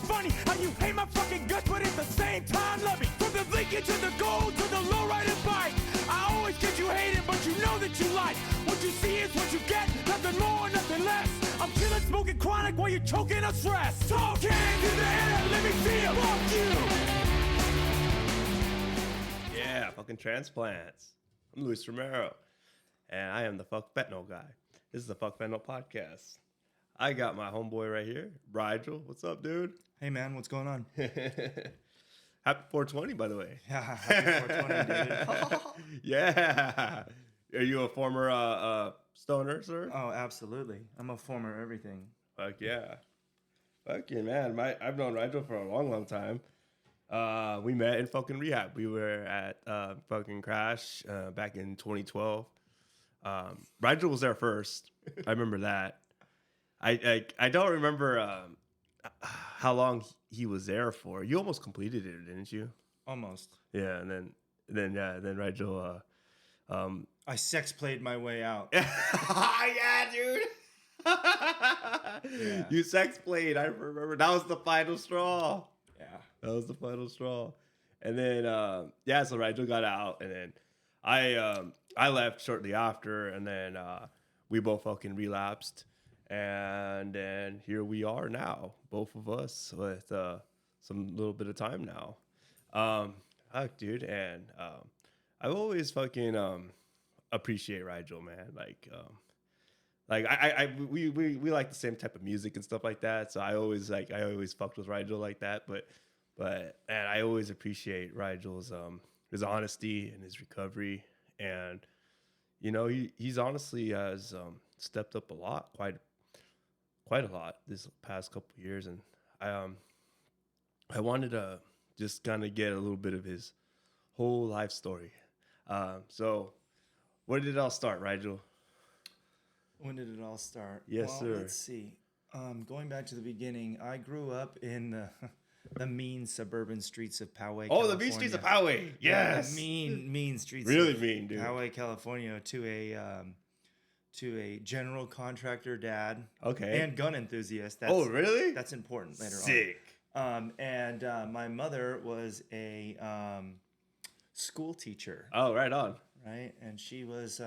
funny how you hate my fucking guts, but at the same time love me. From the Lincoln to the gold to the lowrider bike, I always get you hated, but you know that you like. What you see is what you get, nothing more, nothing less. I'm killing, smoking chronic while you're choking on stress. Talking to the air, let me feel. Fuck you. Yeah, fucking transplants. I'm Luis Romero, and I am the Fuck Fentanyl guy. This is the Fuck Fentanyl podcast. I got my homeboy right here, Rigel. What's up, dude? Hey, man, what's going on? Happy 420, by the way. Yeah, happy 420, dude. Yeah. Are you a former stoner, sir? Oh, absolutely. I'm a former everything. Fuck yeah. Fuck yeah, man. I've known Rigel for a long, long time. We met in fucking rehab. We were at fucking Crash back in 2012. Rigel was there first. I remember that. I don't remember how long he was there for. You almost completed it, didn't you? Almost. Yeah, and then Rigel. I sex played my way out. Yeah, dude. Yeah. You sex played. I remember that was the final straw. Yeah. That was the final straw. And then so Rigel got out, and then I left shortly after, and then we both fucking relapsed. And then here we are now, both of us with some little bit of time now. Dude, and I always fucking appreciate Rigel, man. We like the same type of music and stuff like that. So I always fucked with Rigel like that. But I always appreciate Rigel's his honesty and his recovery, and you know he's honestly has stepped up a lot, quite a lot this past couple of years, and I wanted to just kind of get a little bit of his whole life story. So where did it all start, Rigel? When did it all start? Yes, sir. Let's see. Going back to the beginning, I grew up in the mean suburban streets of Poway, California. The mean streets of Poway. Yes. Yeah, mean streets. Really of mean, dude. Poway, California, to a general contractor dad. Okay. And gun enthusiast. Really? That's important later Sick. on. And my mother was a school teacher. Oh, right on. Right, and she was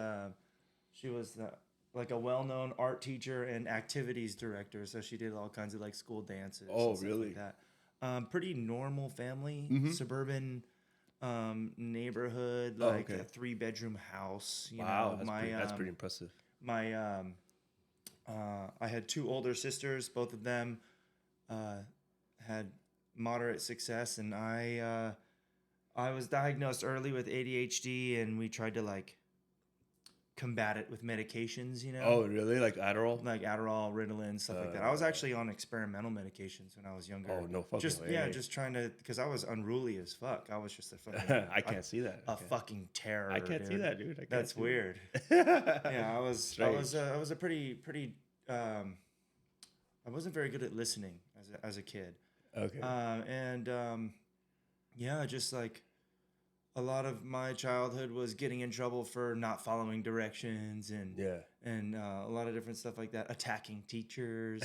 like a well-known art teacher and activities director. So she did all kinds of like school dances. Oh, and stuff really? Like that. Pretty normal family, suburban neighborhood, like a 3-bedroom house. You know, that's pretty impressive. I had 2 older sisters. Both of them had moderate success, and I was diagnosed early with ADHD, and we tried to like combat it with medications, you know. Oh, really? Like Adderall? Like Adderall, Ritalin, stuff like that. I was actually on experimental medications when I was younger. Oh, no fucking way. Yeah, just trying to, because I was unruly as fuck. I was just a fucking... I can't see that. Fucking terror, I can't see that, dude. That's weird. Yeah, I was a pretty I wasn't very good at listening as a kid. Okay. Just like a lot of my childhood was getting in trouble for not following directions and a lot of different stuff like that. Attacking teachers.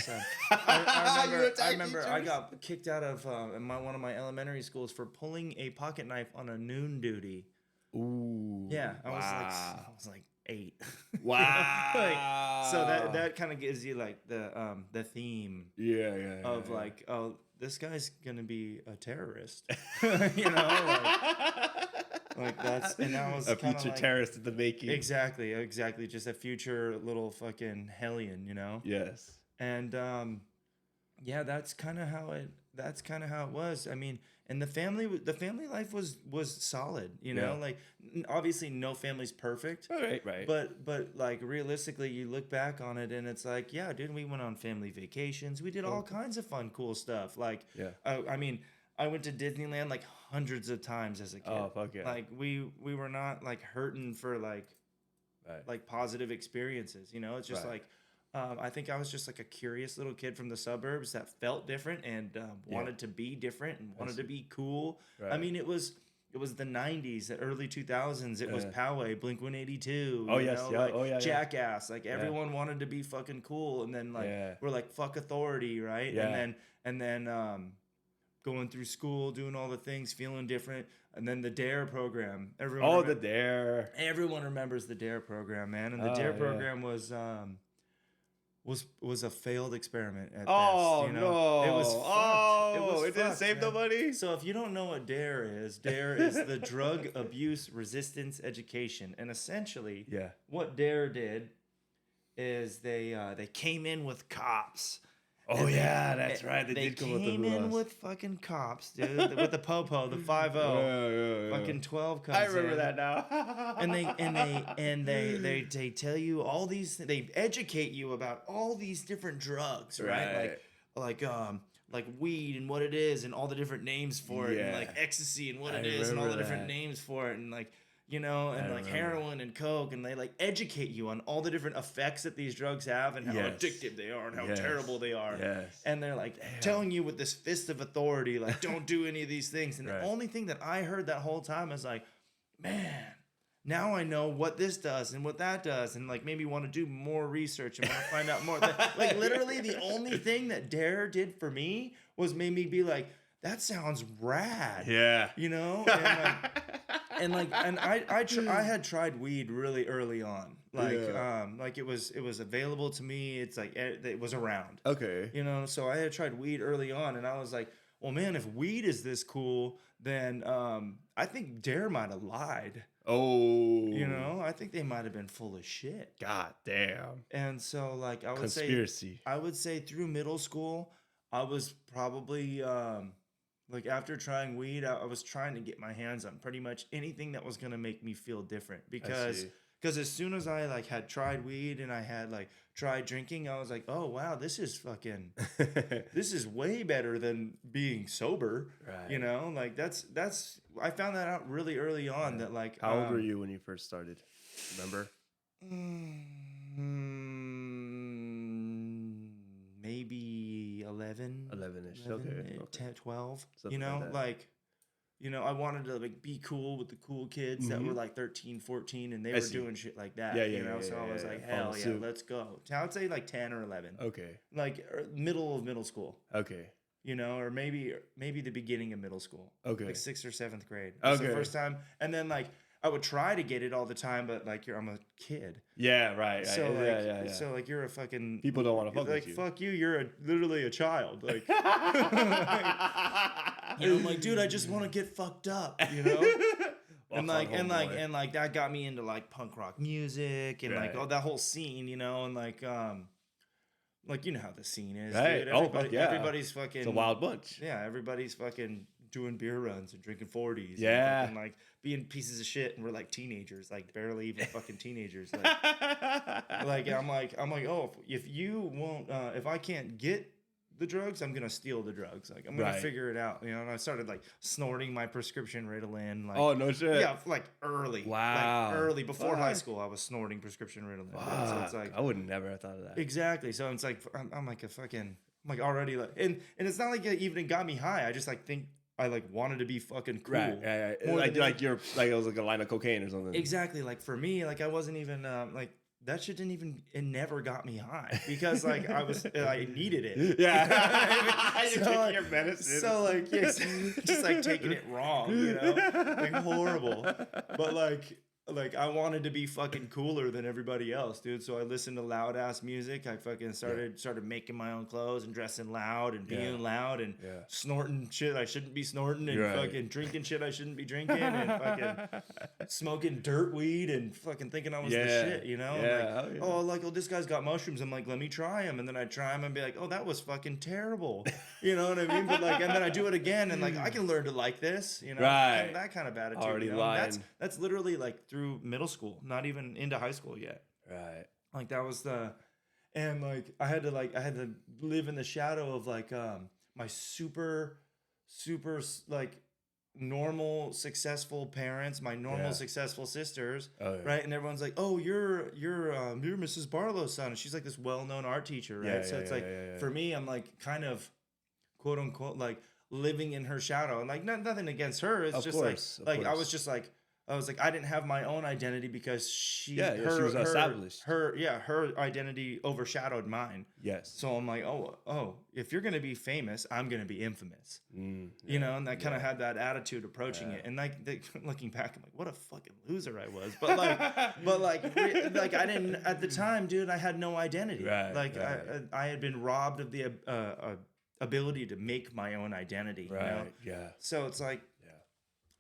I remember I got kicked out of one of my elementary schools for pulling a pocket knife on a noon duty. Ooh. Yeah, I was like 8. Wow. So that kind of gives you like the theme. Of like, oh, this guy's gonna be a terrorist. You know, like that's, and that was a future terrorist in the making. Exactly, just a future little fucking hellion, you know. Yes. And that's kind of how it was. I mean, and the family life was solid, you know. Like obviously no family's perfect. Right. But like realistically, you look back on it and it's like, yeah, dude, we went on family vacations. We did all kinds of fun, cool stuff. Like, I mean, I went to Disneyland like hundreds of times as a kid. Oh, fuck yeah. Like we were not like hurting for like positive experiences, you know. It's just like I think I was just like a curious little kid from the suburbs that felt different and wanted to be different and wanted to be cool. Right. I mean, it was the 90s, the early 2000s. It was Poway, Blink-182. Oh, yes. Jackass. Like, everyone wanted to be fucking cool. And then, like, we're like, fuck authority, right? Yeah. And then going through school, doing all the things, feeling different. And then the D.A.R.E. program. The D.A.R.E. Everyone remembers the D.A.R.E. program, man. And the D.A.R.E. program was a failed experiment at best. You know? No! It was fucked. It didn't save nobody. So if you don't know what D.A.R.E. is the Drug Abuse Resistance Education, and essentially, what D.A.R.E. did is they came in with cops. Oh yeah, that's right. They did came in with fucking cops, dude, with the popo, the 5-0, fucking 12 comes I remember in. that now. and they tell you all these. They educate you about all these different drugs, right? Like weed and what it is, and all the different names for it, and like ecstasy and what it is, and all the different names for it, and like. You know, and like heroin and coke, and they like educate you on all the different effects that these drugs have and how addictive they are and how terrible they are. And they're like telling you with this fist of authority, like, don't do any of these things. And the only thing that I heard that whole time is like, man, now I know what this does and what that does, and like maybe want to do more research and want to find out more. Like literally the only thing that D.A.R.E. did for me was made me be like, that sounds rad. Yeah. You know? And I had tried weed really early on. Like it was available to me. It's like it was around. Okay. You know, so I had tried weed early on, and I was like, well, man, if weed is this cool, then I think D.A.R.E. might have lied. Oh. You know, I think they might have been full of shit. God damn. And so like I would say through middle school, I was probably like after trying weed, I was trying to get my hands on pretty much anything that was gonna make me feel different, because as soon as I like had tried weed and I had like tried drinking, I was like, oh wow, this is fucking this is way better than being sober. Right. You know, like that's I found that out really early on. That like how old were you when you first started? Remember? Maybe 11. 11-ish. Okay. 10, 12. Something, you know, like you know, I wanted to like be cool with the cool kids that were like 13, 14, and they were doing shit like that. You know, so I was like, hell yeah, let's go. I would say like 10 or 11. Okay. Like middle of middle school. Okay. You know, or maybe the beginning of middle school. Okay. Like 6th or 7th grade. That's the first time. And then like I would try to get it all the time, but like I'm a kid. Yeah, right. So like, so like you're a fucking people don't want to fuck with you. Fuck you. You're literally a child. Like, you know, I'm like, dude, I just want to get fucked up. You know. And like that got me into like punk rock music and like all that whole scene. You know, and like you know how the scene is. Right. Dude. Everybody's fucking. It's a wild bunch. Yeah, everybody's fucking doing beer runs and drinking 40s. Yeah. And like being pieces of shit, and we're like teenagers, like barely even fucking teenagers. Like I'm like, oh, if you won't, if I can't get the drugs, I'm gonna steal the drugs. Like I'm gonna figure it out, you know. And I started like snorting my prescription Ritalin. Like, oh no shit. Yeah, like early. Wow. Like early before high school, I was snorting prescription Ritalin. So it's like I would never have thought of that. Exactly. So it's like I'm like a fucking, I'm like already like, and it's not like it even got me high. I just like think. I like wanted to be fucking cool. Right. Like you're like it was like a line of cocaine or something. Exactly. Like for me, like I wasn't even like that shit didn't even, it never got me high because like I needed it. Yeah. You're taking your medicine. So like, just like taking it wrong, you know, like horrible. But like I wanted to be fucking cooler than everybody else, dude. So I listened to loud ass music. I fucking started making my own clothes and dressing loud and being loud and snorting shit I shouldn't be snorting and fucking drinking shit I shouldn't be drinking and fucking smoking dirt weed and fucking thinking I was the shit, you know? Yeah. Like, oh, this guy's got mushrooms. I'm like, let me try them. And then I try them and be like, oh, that was fucking terrible. You know what I mean? But like, and then I do it again and like, I can learn to like this, you know? Right. That kind of attitude. Already you know? lying. That's literally like through middle school, not even into high school yet. Right. Like that was and like I had to live in the shadow of like my super like normal successful parents, my normal successful sisters, right? And everyone's like, oh, you're Mrs. Barlow's son, and she's like this well-known art teacher, right? So it's like for me, I'm like kind of quote unquote like living in her shadow, and like nothing against her. It's just like I was just like I was like, I didn't have my own identity because she was established. Her identity overshadowed mine. Yes. So I'm like, oh, if you're gonna be famous, I'm gonna be infamous. You know, and I kind of had that attitude approaching it. And like looking back, I'm like, what a fucking loser I was. But like I didn't at the time, dude. I had no identity. I had been robbed of the ability to make my own identity. Right. You know? Yeah. So it's like.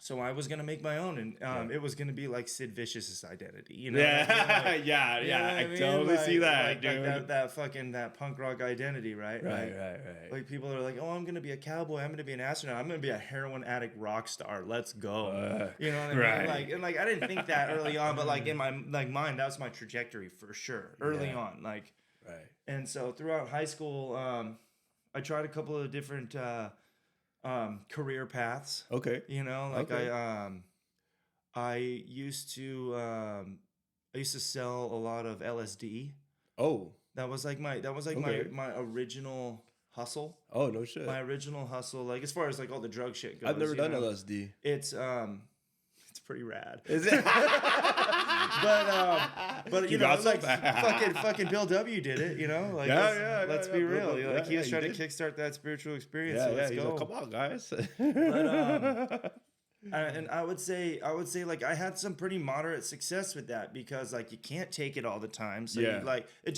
So I was gonna make my own, and it was gonna be like Sid Vicious's identity, you know? Yeah, I totally see that, dude. Like that punk rock identity, right? Right. Like people are like, oh, I'm gonna be a cowboy, I'm gonna be an astronaut, I'm gonna be a heroin addict rock star. Let's go. You know what I mean? Right. Like I didn't think that early on, but like in my mind, that was my trajectory for sure. Early on, like. Right. And so throughout high school, I tried a couple of different. Career paths. Okay. You know, like I used to sell a lot of LSD. Oh. That was like my my original hustle. Oh, no shit. My original hustle, like as far as like all the drug shit goes. I've never done LSD. It's pretty rad. Is it? But you know, like fucking Bill W did it, you know. Like, let's be real. Like he was trying to kickstart that spiritual experience. So let's go. Like, come on, guys. And I would say like I had some pretty moderate success with that because like you can't take it all the time. So you, like it's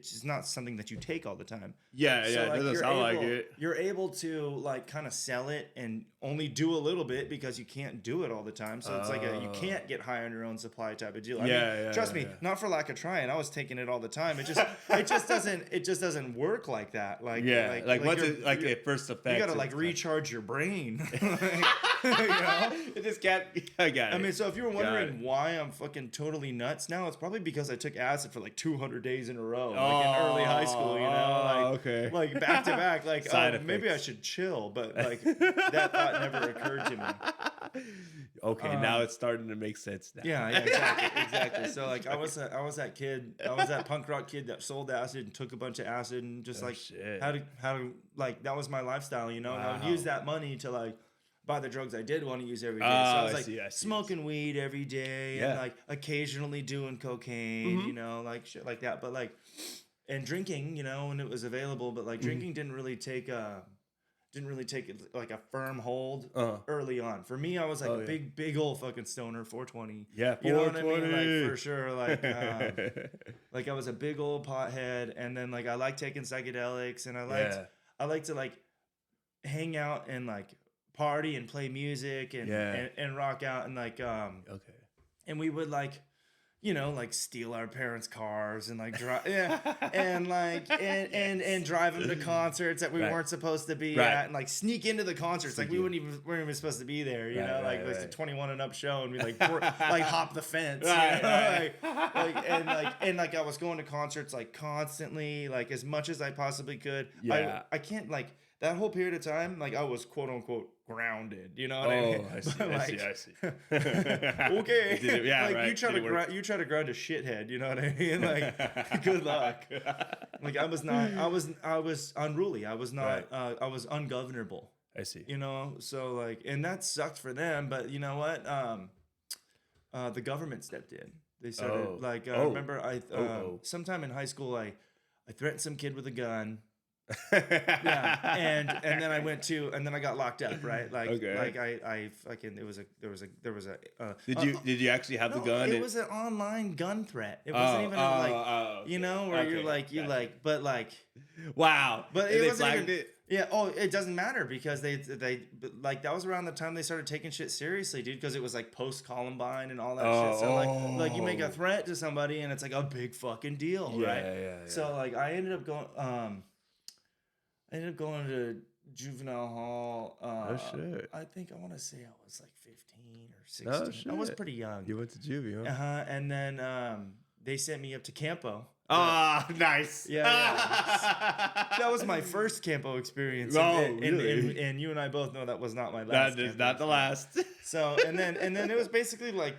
just not something that you take all the time. So, like, it doesn't sound like it. You're able to like kind of sell it and only do a little bit because you can't do it all the time. So it's like you can't get high on your own supply type of deal. I mean, trust me, not for lack of trying. I was taking it all the time. It just doesn't work like that. Like what's it like it first affects? You gotta like recharge your brain. You know? It just can't. I got it. I mean, so if you were wondering why I'm fucking totally nuts now, it's probably because I took acid for like 200 days in a row, like in early high school. You know, like back to back. Like maybe I should chill, but like that thought never occurred to me. Okay, now it's starting to make sense now. Yeah, exactly. So like I was that punk rock kid that sold acid and took a bunch of acid and just how to like that was my lifestyle, you know. And I would use that money to like buy the drugs I did want to use every day. So I was like smoking weed every day and like occasionally doing cocaine, you know, like shit like that. But like, and drinking, you know, when it was available, but like drinking didn't really take like a firm hold early on. For me, I was like a big old fucking stoner, 420. Yeah, 420. You know what I mean? Like for sure. Like, like I was a big old pothead, and then like I like taking psychedelics, and I like to like hang out and like party and play music and rock out and like and we would like, you know, like steal our parents' cars and like drive and like and drive them to concerts that we weren't supposed to be at and like sneak into the concerts like we weren't even supposed to be there, you know, like it's a 21 and up show and we like like hop the fence, and like I was going to concerts like constantly, like as much as I possibly could. I can't like that whole period of time, like I was quote unquote grounded, you know what I mean? I see. Okay. Like you try to ground a shithead, you know what I mean? Like good luck. Like I was unruly. I was not I was ungovernable. I see. You know, so like, and that sucked for them, but you know what? The government stepped in. They started I remember sometime in high school I threatened some kid with a gun. And then I got locked up, right? Like I fucking there was a Did you actually have the gun? It was an online gun threat. It wasn't even you know, where you're like but like wow. But it wasn't even it. Yeah, it doesn't matter because they like that was around the time they started taking shit seriously, dude, because it was like post Columbine and all that shit. So like you make a threat to somebody and it's like a big fucking deal, right? Yeah. So like I ended up going to juvenile hall. I think I want to say I was like 15 or 16. Oh, shit. I was pretty young. You went to juvie, huh? And then they sent me up to Campo. Nice. Yeah. That was my first Campo experience. Really? And you and I both know that was not my last. That is not the last. So and then it was basically like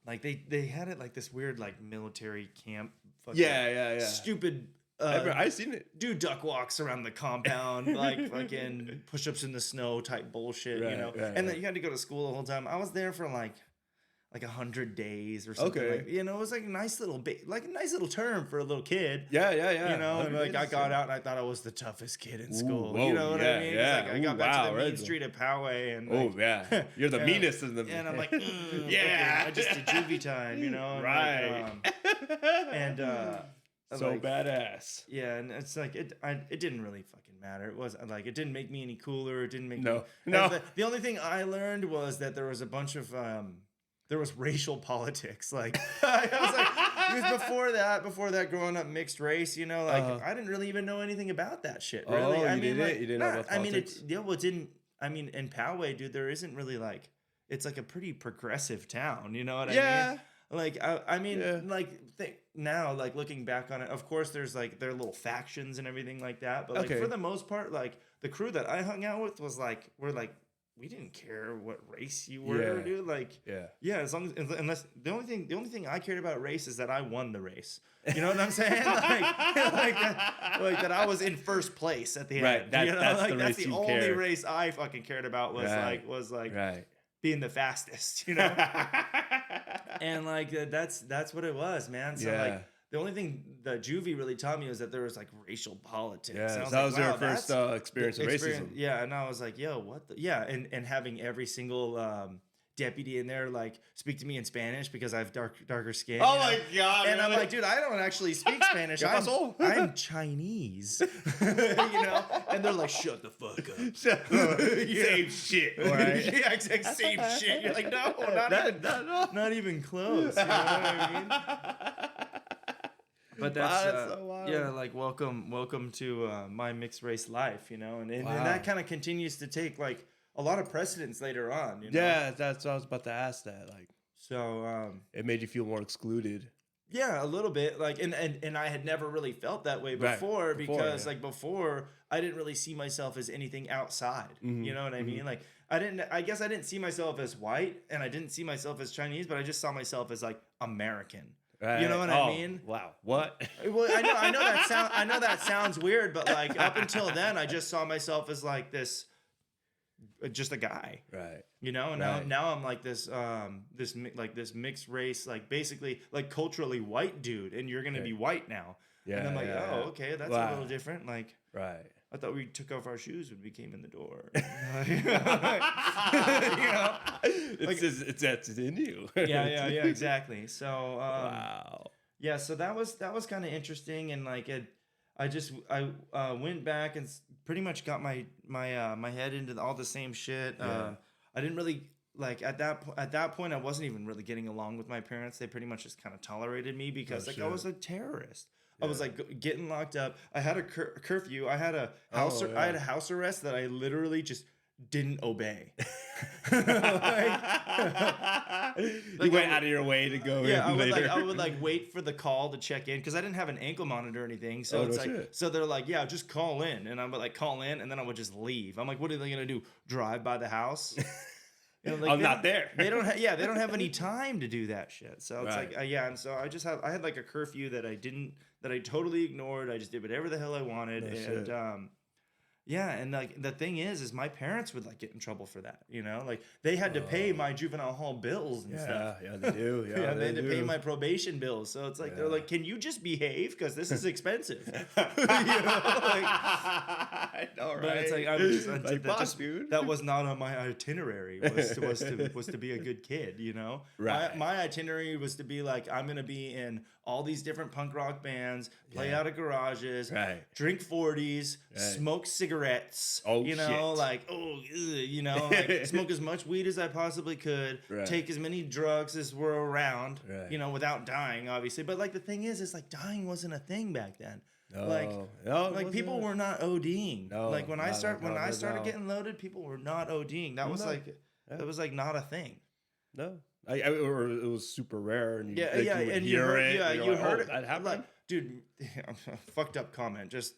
they had it like this weird like military camp. Yeah. Stupid I seen it. Do duck walks around the compound, like fucking push-ups in the snow type bullshit, you know. And then you had to go to school the whole time. I was there for like 100 days or something. Okay. Like, you know, it was like a nice little term for a little kid. Yeah. You know, and like I got out and I thought I was the toughest kid in school. You know what I mean? Yeah. Like I got back to the main street at Poway and like, you're the meanest in the. And I'm like, yeah, I just did juvie time, you know. And right. So like, badass. Yeah, and it's like it didn't really fucking matter. It was like it didn't make me any cooler. It didn't make me. The only thing I learned was that there was a bunch of there was racial politics. Like I was like, because before that, growing up mixed race, you know, like I didn't really even know anything about that shit. Really, you didn't know about politics? I mean, it didn't. I mean, in Poway, dude, there isn't really like. It's like a pretty progressive town. You know what I mean? Like I mean, now, like looking back on it, of course, there's like their little factions and everything like that. But like for the most part, like the crew that I hung out with was like we didn't care what race you were, dude. Like as long as unless the only thing I cared about race is that I won the race. You know what I'm saying? like that I was in first place at the end. Right. You know? That's the only care. race I fucking cared about was being the fastest. You know. And like that's what it was, man. So like the only thing that juvie really taught me was that there was like racial politics. Yeah, and so that was your first experience of racism. Yeah, and I was like, yo, what the and having every single deputy in there like speak to me in Spanish because I have darker skin. Oh my god! And I'm like, dude, I don't actually speak Spanish. I'm Chinese. You know? And they're like, shut the fuck up. Same shit, all right? Yeah, exactly. Same shit. You're like, no, not even close. You know what I mean? But that's so wild. Yeah, like welcome to my mixed race life, you know, and that kind of continues to take like a lot of precedence later on. You know? Yeah, that's what I was about to ask. That like, so it made you feel more excluded. Yeah, a little bit. Like, and I had never really felt that way before, because like before I didn't really see myself as anything outside. Mm-hmm. You know what I mean? Like I guess I didn't see myself as white, and I didn't see myself as Chinese, but I just saw myself as like American. Right. You know what I mean? Wow. What? Well, I know that sounds weird, but like up until then, I just saw myself as like this, just a guy. Right. You know, and now I'm like this mixed race, like basically like culturally white dude, and you're gonna be white now. Yeah. And I'm like, okay, that's a little different. Like, right. I thought we took off our shoes when we came in the door. You know, it's in you. yeah, exactly. So, wow. Yeah, so that was kind of interesting, and like I went back and pretty much got my head into all the same shit. I didn't really like at that point I wasn't even really getting along with my parents. They pretty much just kind of tolerated me because I was a terrorist. Yeah. I was like getting locked up. I had a curfew. I had a house. I had a house arrest that I literally just didn't obey. You went out of your way to go. Yeah, I would like wait for the call to check in because I didn't have an ankle monitor or anything. So so they're like, yeah, just call in, and I would like call in, and then I would just leave. I'm like, what are they gonna do? Drive by the house? You know, like I'm not there. They don't have any time to do that shit. So it's like, and so I had like a curfew that I totally ignored. I just did whatever the hell I wanted. And like the thing is my parents would like get in trouble for that, you know, like they had to pay my juvenile hall bills and stuff. Yeah, they do. Yeah, they had to pay my probation bills. So it's like they're like, can you just behave because this is expensive? You know, like, I know, right? But it's like dude. That was not on my itinerary. Was to be a good kid, you know. Right. My itinerary was to be like, I'm gonna be in all these different punk rock bands, play out of garages, drink 40s, smoke cigarettes, you know, like, you know, like, smoke as much weed as I possibly could, take as many drugs as were around, you know, without dying, obviously. But like the thing is like dying wasn't a thing back then. Like people were not ODing. Like when I started getting loaded, people were not ODing. That was like not a thing. No. Or it was super rare, and you heard it. that happened. dude, fucked up comment. Just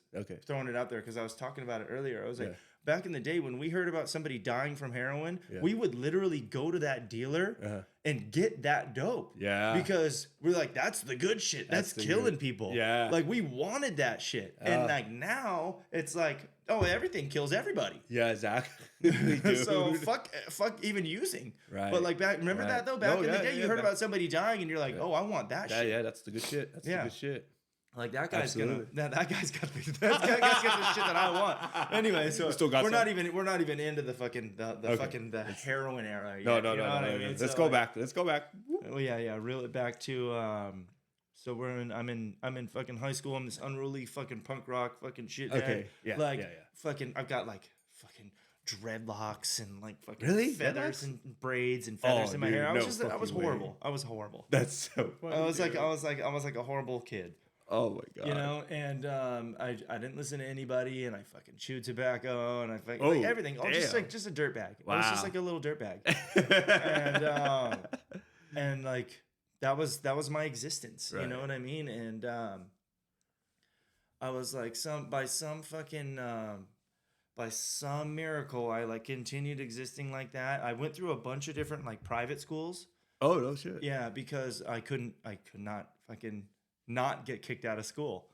throwing it out there because I was talking about it earlier. I was like, back in the day when we heard about somebody dying from heroin, we would literally go to that dealer and get that dope. Yeah. Because we're like, that's the good shit. That's killing people. Yeah. Like we wanted that shit. And like now it's like, oh, everything kills everybody. Yeah, exactly. So fuck even using. Right. But like remember that though? Back in the day, you heard about somebody dying and you're like, oh, I want that shit. Yeah, that's the good shit. That's the good shit. Like that guy's that guy's got the shit that I want. Anyway, so we're not even into the fucking the heroin era yet. No. I mean? Let's go back. Oh yeah. Reel it back to so I'm in fucking high school. I'm this unruly fucking punk rock fucking shit. Okay. Yeah. Like fucking I've got like fucking dreadlocks and like fucking feathers and braids and feathers in my hair. I was horrible. I was horrible. That's so funny. I was like a horrible kid. Oh my god! You know, and I didn't listen to anybody, and I fucking chewed tobacco, and I fucking like everything. Oh, just a dirtbag. Wow. I was just like a little dirtbag, and like that was my existence. Right. You know what I mean? And I was like by some miracle, I like continued existing like that. I went through a bunch of different like private schools. Oh no shit! Yeah, because I could not fucking not get kicked out of school,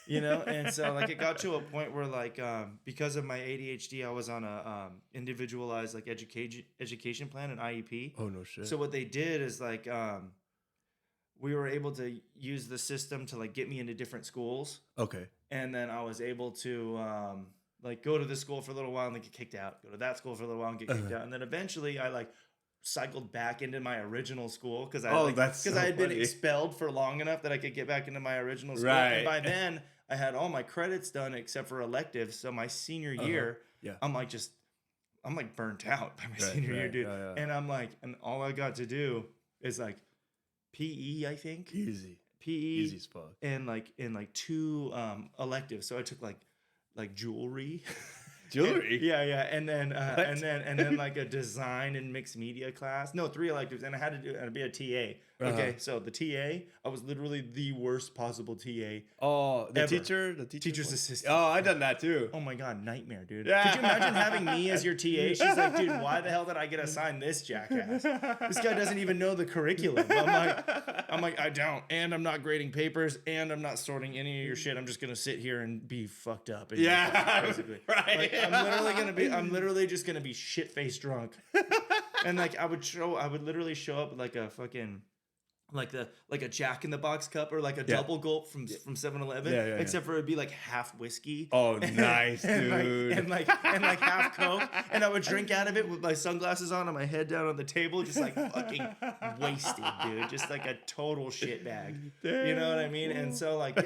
you know? And so like it got to a point where like because of my ADHD, I was on a individualized like education plan, an IEP. Oh no shit. So what they did is like we were able to use the system to like get me into different schools. Okay. And then I was able to like go to this school for a little while and then get kicked out, go to that school for a little while and get kicked out, and then eventually I like cycled back into my original school because I had been expelled for long enough that I could get back into my original school. Right. And by then I had all my credits done except for electives. So my senior year, I'm like burnt out by my senior year, dude. And I'm like, and all I got to do is like PE, I think. PE. Easy as fuck. And like 2 electives. So I took like jewelry. Jewelry. And then like a design and mixed media class. No, 3 electives, and I had to be a TA. Okay, so the TA, I was literally the worst possible TA. Oh, the teacher's assistant. Oh, I done that too. Oh my god, nightmare, dude. Yeah. Could you imagine having me as your TA? She's like, dude, why the hell did I get assigned this jackass? This guy doesn't even know the curriculum. I'm like, I don't, and I'm not grading papers, and I'm not sorting any of your shit. I'm just gonna sit here and be fucked up. And basically, right. Like, I'm literally just gonna be shit faced drunk, and like I would literally show up with like a fucking like a Jack in the Box cup or like a double gulp from 7-Eleven, except for it'd be like half whiskey. Oh, nice, dude. And like half Coke, and I would drink out of it with my sunglasses on and my head down on the table, just like fucking wasted, dude, just like a total shit bag. Damn. You know what I mean? And so like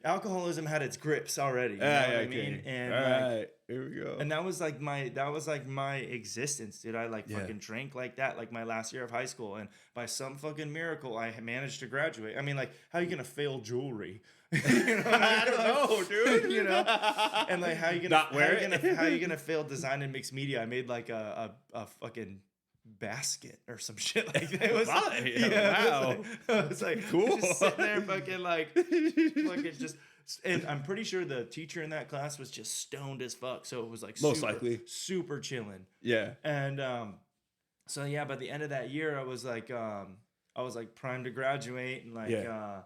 alcoholism had its grips already. You know what I mean? And all right, here we go. And that was like my existence, dude. I like fucking drank like that, like my last year of high school, and by some fucking miracle, I managed to graduate. I mean, like, how are you gonna fail jewelry? You know I don't know, dude. You know, and like, how you gonna fail design and mixed media? I made like a fucking basket or some shit like that. It was wow. It was like cool. Just sitting there fucking just. And I'm pretty sure the teacher in that class was just stoned as fuck. So it was like most likely super chilling. Yeah. And so yeah, by the end of that year, I was like primed to graduate, and like I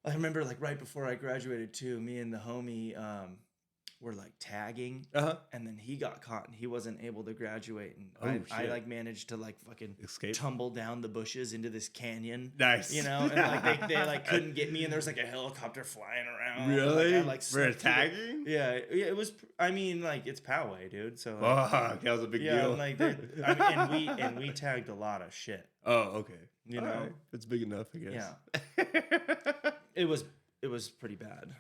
remember like right before I graduated too, me and the homie were like tagging, and then he got caught and he wasn't able to graduate, and I like managed to like fucking tumble down the bushes into this canyon. Nice, you know, and like they like couldn't get me, and there was like a helicopter flying around. Really? And, like for tagging? Yeah, it was. I mean, like it's Poway, dude. So like, that was a big deal. And, like and we tagged a lot of shit. Oh, okay. You know, right. It's big enough, I guess. Yeah. It was pretty bad.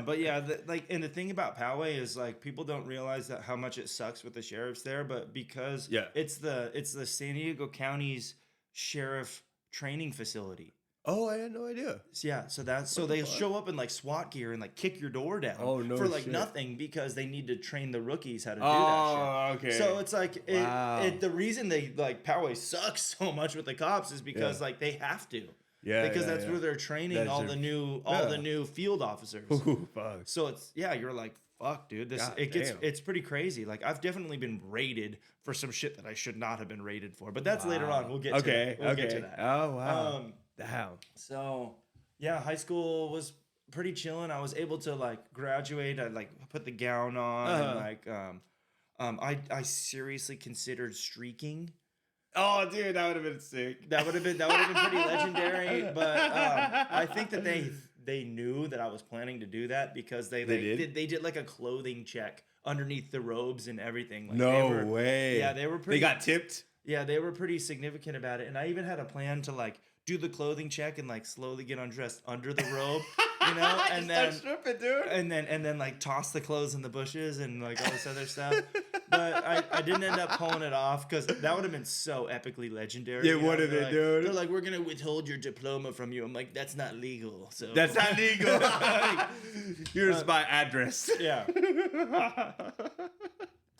But yeah, and the thing about Poway is like people don't realize that how much it sucks with the sheriffs there, but because it's the San Diego County's sheriff training facility. Oh, I had no idea. Yeah, so they show up in like SWAT gear and like kick your door down for like nothing because they need to train the rookies how to do that shit. Okay. So it's like the reason they like Poway sucks so much with the cops is because like they have to. Yeah, because that's where they're training That's all their- the new field officers. Ooh, fuck. So it's you're like, fuck, dude. It's pretty crazy. Like I've definitely been raided for some shit that I should not have been raided for. But that's later on. We'll get to that. We'll get to that. Oh wow. Damn. So yeah, high school was pretty chilling. I was able to like graduate. I like put the gown on and like I seriously considered streaking. Oh, dude, that would have been sick. That would have been pretty legendary. But I think that they knew that I was planning to do that because they did like a clothing check underneath the robes and everything. Like No way. Yeah, they were pretty. They got tipped. Yeah, they were pretty significant about it, and I even had a plan to like do the clothing check and like slowly get undressed under the robe, you know, and then start stripping, dude. and then like toss the clothes in the bushes and like all this other stuff. But I didn't end up pulling it off because that would have been so epically legendary. It would have been, dude. They're like, we're gonna withhold your diploma from you. I'm like, that's not legal. So That's not legal. Here's my address. yeah.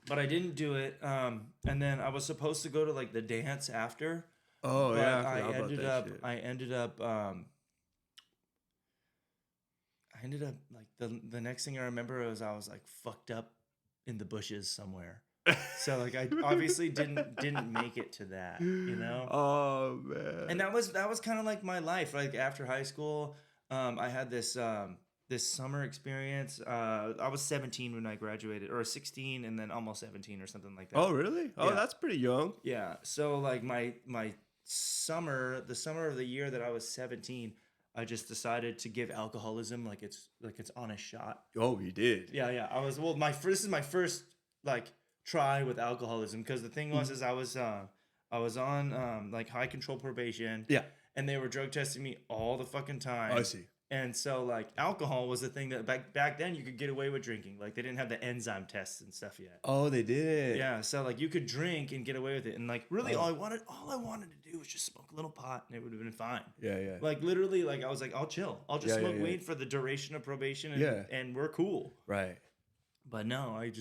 But I didn't do it. And then I was supposed to go to like the dance after. Oh But yeah, I forgot about ended that up shit. I ended up like the next thing I remember was I was like fucked up in the bushes somewhere. So like I obviously didn't make it to that, you know? Oh man. And that was kind of like my life. Like after high school, I had this this summer experience. I was 17 when I graduated, or 16 and then almost 17 or something like that. Oh really? Oh, Yeah. that's pretty young. Yeah. So like my summer, the summer of the year that I was 17, I just decided to give alcoholism like it's on a shot. Oh, you did. Yeah. I was this is my first like try with alcoholism because the thing was is I was on like high control probation. Yeah. And they were drug testing me all the fucking time. Oh, I see. And so like alcohol was the thing that back then you could get away with drinking. Like they didn't have the enzyme tests and stuff yet. Oh, they did. Yeah, so like you could drink and get away with it, and like really all I wanted to do was just smoke a little pot, and it would have been fine. Yeah. Like literally, like I was like, I'll chill, I'll just smoke yeah. weed for the duration of probation, and, Yeah. and we're cool. Right. But no, I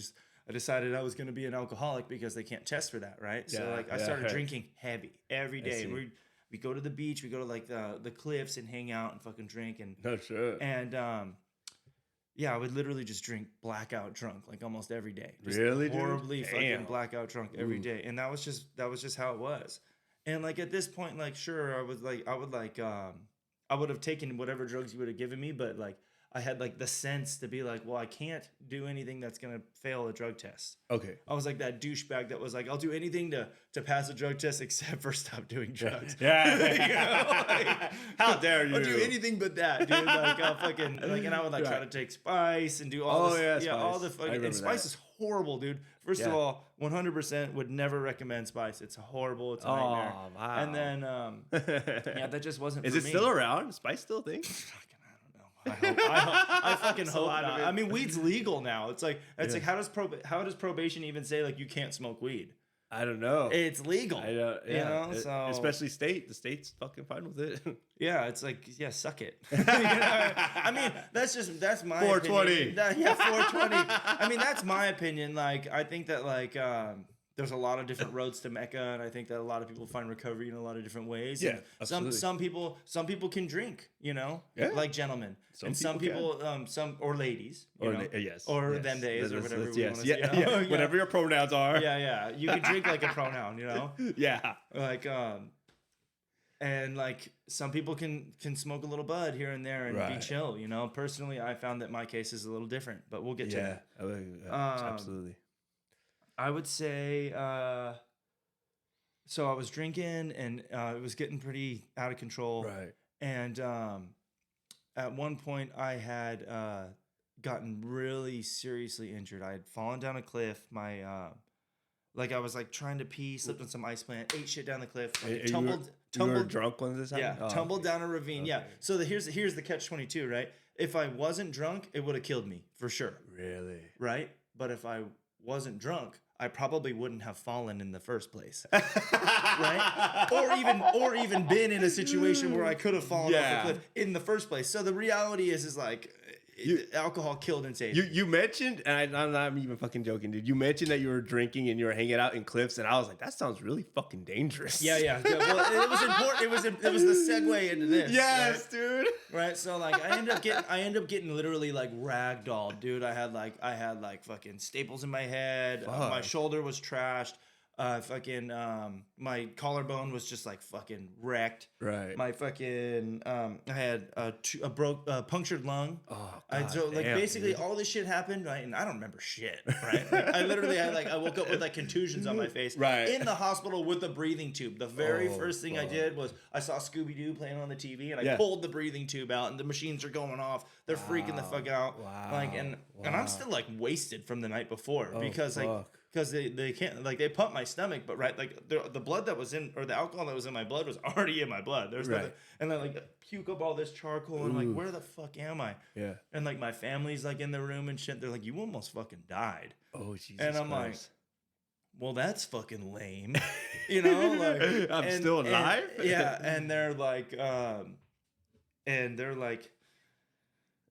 decided I was gonna be an alcoholic because they can't test for that, right? So Yeah, like I yeah, started right. drinking heavy every I day. see. We go to the beach, we go to like the cliffs and hang out and fucking drink and No shit. and yeah, I would literally just drink blackout drunk like almost every day. Just Really, dude? horribly fucking Damn. blackout drunk every day, and that was just how it was. And like at this point, like sure, I would have taken whatever drugs you would have given me, but like I had like the sense to be like, well, I can't do anything that's gonna fail a drug test. Okay. I was like that douchebag that was like, I'll do anything to pass a drug test except for stop doing drugs. Yeah. You know, like, How dare you? I'll do anything but that, dude. Like I'll fucking like, and I would like try to take spice and do all this. Yeah, all the Spice. I fucking. remember And spice that. is horrible, dude. First of Yeah. all, 100% would never recommend spice. It's horrible. It's a nightmare. Oh, wow. And then yeah, that just wasn't. Is for it me. still around? Spice still a thing? I fucking hope lot of not. it. I mean, weed's legal now. It's like like how does probation even say like you can't smoke weed? I don't know. It's legal. I don't, yeah. You know, so especially the state's fucking fine with it. yeah, it's like suck it. You know? I mean, that's my 420. opinion. 420. I mean, that's my opinion. Like, I think that like there's a lot of different roads to Mecca, and I think that a lot of people find recovery in a lot of different ways. Yeah, And some people can drink, you know, Yeah. like gentlemen, some people or ladies, you know? Yes, or yes. them days or whatever. We Yes, wanna yeah, say, you know? yeah. Whatever your pronouns are. Yeah. You can drink like a pronoun, you know. Yeah. Like and like some people can smoke a little bud here and there and be Right. chill, you know. Personally, I found that my case is a little different, but we'll get to that. Absolutely. I would say so I was drinking and it was getting pretty out of control. Right. And at one point I had gotten really seriously injured. I had fallen down a cliff. My like I was like trying to pee, slipped on some ice plant, ate shit down the cliff, like, tumbled. You were drunk when this happened? Yeah, Oh, tumbled okay. down a ravine. Okay. Yeah. So here's the catch-22, right? If I wasn't drunk, it would have killed me for sure. Really? Right? But if I wasn't drunk, I probably wouldn't have fallen in the first place. Right? Or even been in a situation where I could have fallen off the cliff in the first place. So the reality is like alcohol killed and saved me. You mentioned, and I'm not even fucking joking, dude. You mentioned that you were drinking and you were hanging out in cliffs, and I was like, that sounds really fucking dangerous. Yeah. Well, it was important. It was the segue into this. Yes, right? dude. Right. So like, I end up getting literally like ragdolled, dude. I had like fucking staples in my head. My shoulder was trashed. My collarbone was just like fucking wrecked. Right. My fucking I had a punctured lung. Oh, God, basically all this shit happened, right? And I don't remember shit, right? Like, I literally had I woke up with like contusions on my face, right? In the hospital with a breathing tube. The very first thing I did was I saw Scooby-Doo playing on the TV, and I pulled the breathing tube out, and the machines are going off. They're freaking the fuck out. Wow. Like and I'm still like wasted from the night before because they can't, like, they pumped my stomach, but right, like the blood that was in, or the alcohol that was in my blood was already in my blood. There's nothing, and then like puke up all this charcoal, and like, where the fuck am I? Yeah. And like my family's like in the room and shit. They're like, you almost fucking died. Oh Jesus. And I'm Christ. like, well, that's fucking lame, you know? Like I'm still alive. Yeah, and they're like,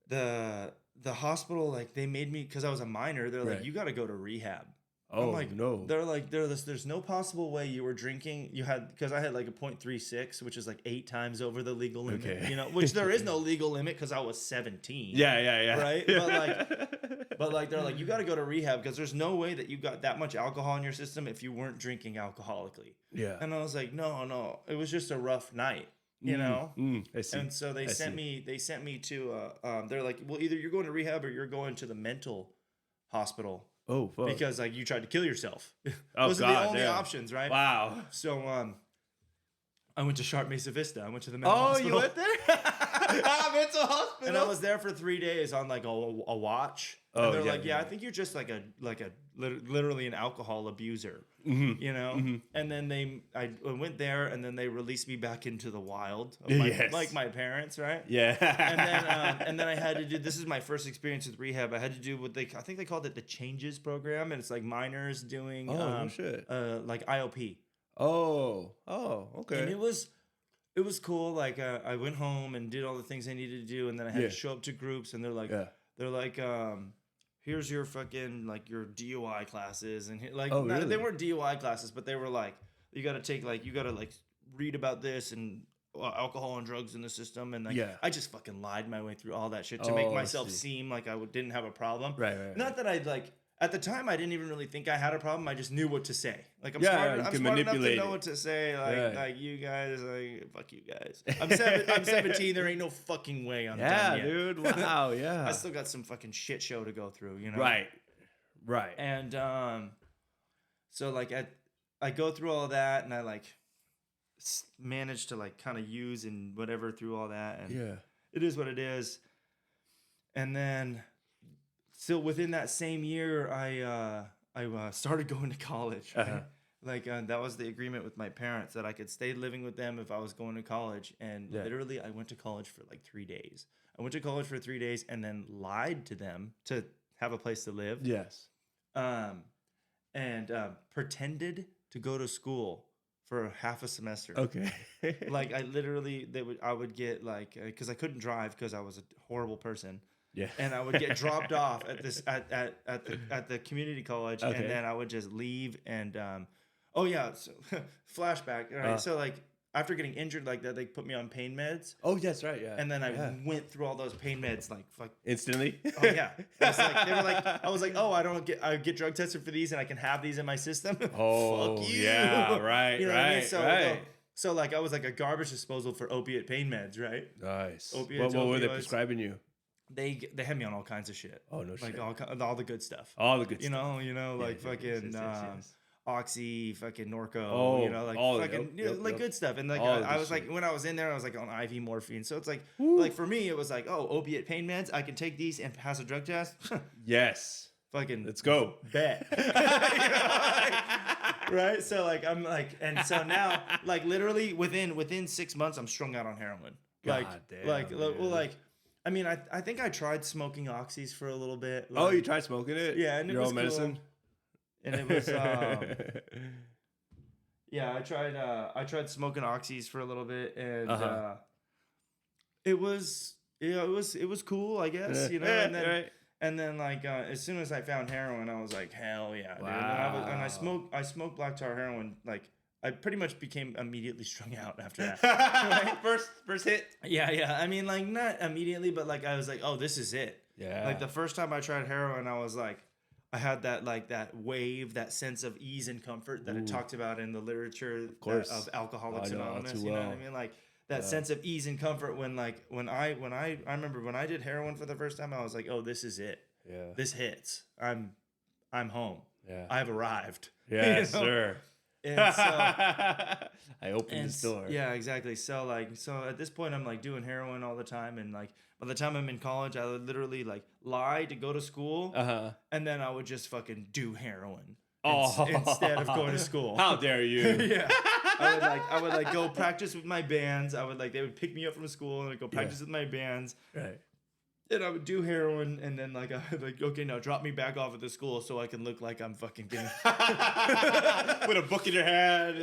the hospital, like, they made me, because I was a minor, they're like, you got to go to rehab. Oh, I'm like, no. They're like, there's no possible way you were drinking. You had, because I had like a 0.36, which is like 8 times over the legal limit, you know, which there is no legal limit because I was 17. Yeah. Right. But like, they're like, you got to go to rehab because there's no way that you got that much alcohol in your system if you weren't drinking alcoholically. Yeah. And I was like, no, it was just a rough night. You know, I see. And so they sent me to they're like, well, either you're going to rehab or you're going to the mental hospital. Oh, fuck. Because like you tried to kill yourself. Oh, Those are the only options, right? Wow. So I went to Sharp Mesa Vista. I went to the mental hospital. You went there? Mental hospital. And I was there for 3 days on like a watch. Oh, and they're like, I think you're just like a literally an alcohol abuser, Mm-hmm. you know. Mm-hmm. And then I went there, and then they released me back into the wild, like my parents, right? Yeah. And then I had to do. This is my first experience with rehab. I had to do what I think they called it the Changes program, and it's like minors doing no shit. Like IOP. Oh, okay. And it was cool. Like I went home and did all the things I needed to do, and then I had to show up to groups, and they're like, here's your fucking like your DUI classes, and like really? They weren't DUI classes, but they were like, you got to read about this and alcohol and drugs in the system, and like I just fucking lied my way through all that shit to make myself seem like I didn't have a problem. Right. Not that I'd like. At the time, I didn't even really think I had a problem. I just knew what to say. Like, I'm smart enough to know what to say. Like you guys, like, fuck you guys. I'm 17. There ain't no fucking way I'm done yet. Dude. Wow. Yeah. I still got some fucking shit show to go through, you know? Right. And so like I go through all that, and I like manage to like kind of use and whatever through all that, and it is what it is. And then. So within that same year, I started going to college. Right? Like that was the agreement with my parents that I could stay living with them if I was going to college. And literally, I went to college for like 3 days. I went to college for 3 days and then lied to them to have a place to live. Yes. And pretended to go to school for half a semester. Okay. Like I would get like because I couldn't drive because I was a horrible person. Yeah. And I would get dropped off at the community college, and then I would just leave. And so, flashback. All right, so like after getting injured like that, they put me on pain meds. Oh, that's right. Yeah. And then I went through all those pain meds like fuck instantly. Oh yeah. I was like, I get drug tested for these, and I can have these in my system. Oh, fuck you. Yeah. Right. You know right. What I mean? So, right. So like I was like a garbage disposal for opiate pain meds, right? Nice. Opiates, what were they prescribing you? They had me on all kinds of shit. Oh no shit. Like all the good stuff. All the good stuff. You know, like fucking Oxy, fucking Norco. Oh, you know, like fucking good stuff. And like I was like, when I was in there, I was like on IV morphine. So it's like, like for me, it was like, opiate pain meds. I can take these and pass a drug test. Yes. Fucking let's go. Bet. Right. So like I'm like, and so now like literally within 6 months, I'm strung out on heroin. God damn. I mean, I think I tried smoking oxys for a little bit. Like, you tried smoking it? Yeah, and your it was own medicine. Cool. And it was I tried smoking oxys for a little bit, and it was it was cool, I guess, you know. And then right. And then like as soon as I found heroin, I was like, hell yeah, dude. And I smoked black tar heroin. Like I pretty much became immediately strung out after that. Right? First hit. Yeah. I mean, like not immediately, but like I was like, oh, this is it. Yeah. Like the first time I tried heroin, I was like, I had that like that wave, that sense of ease and comfort that it talked about in the literature of Alcoholics Anonymous. You know what I mean? Like that sense of ease and comfort when I remember when I did heroin for the first time, I was like, oh, this is it. Yeah. This hits. I'm home. Yeah. I've arrived. Yeah, you know? Sir. And so I opened the door. Yeah, exactly. So at this point I'm like doing heroin all the time, and like by the time I'm in college, I would literally like lie to go to school, and then I would just fucking do heroin instead of going to school. How dare you? Yeah. I would like go practice with my bands. They would pick me up from school and I'd go practice with my bands. Right. And I would do heroin, and then like I would like, okay, now drop me back off at the school so I can look like I'm fucking getting with a book in your hand.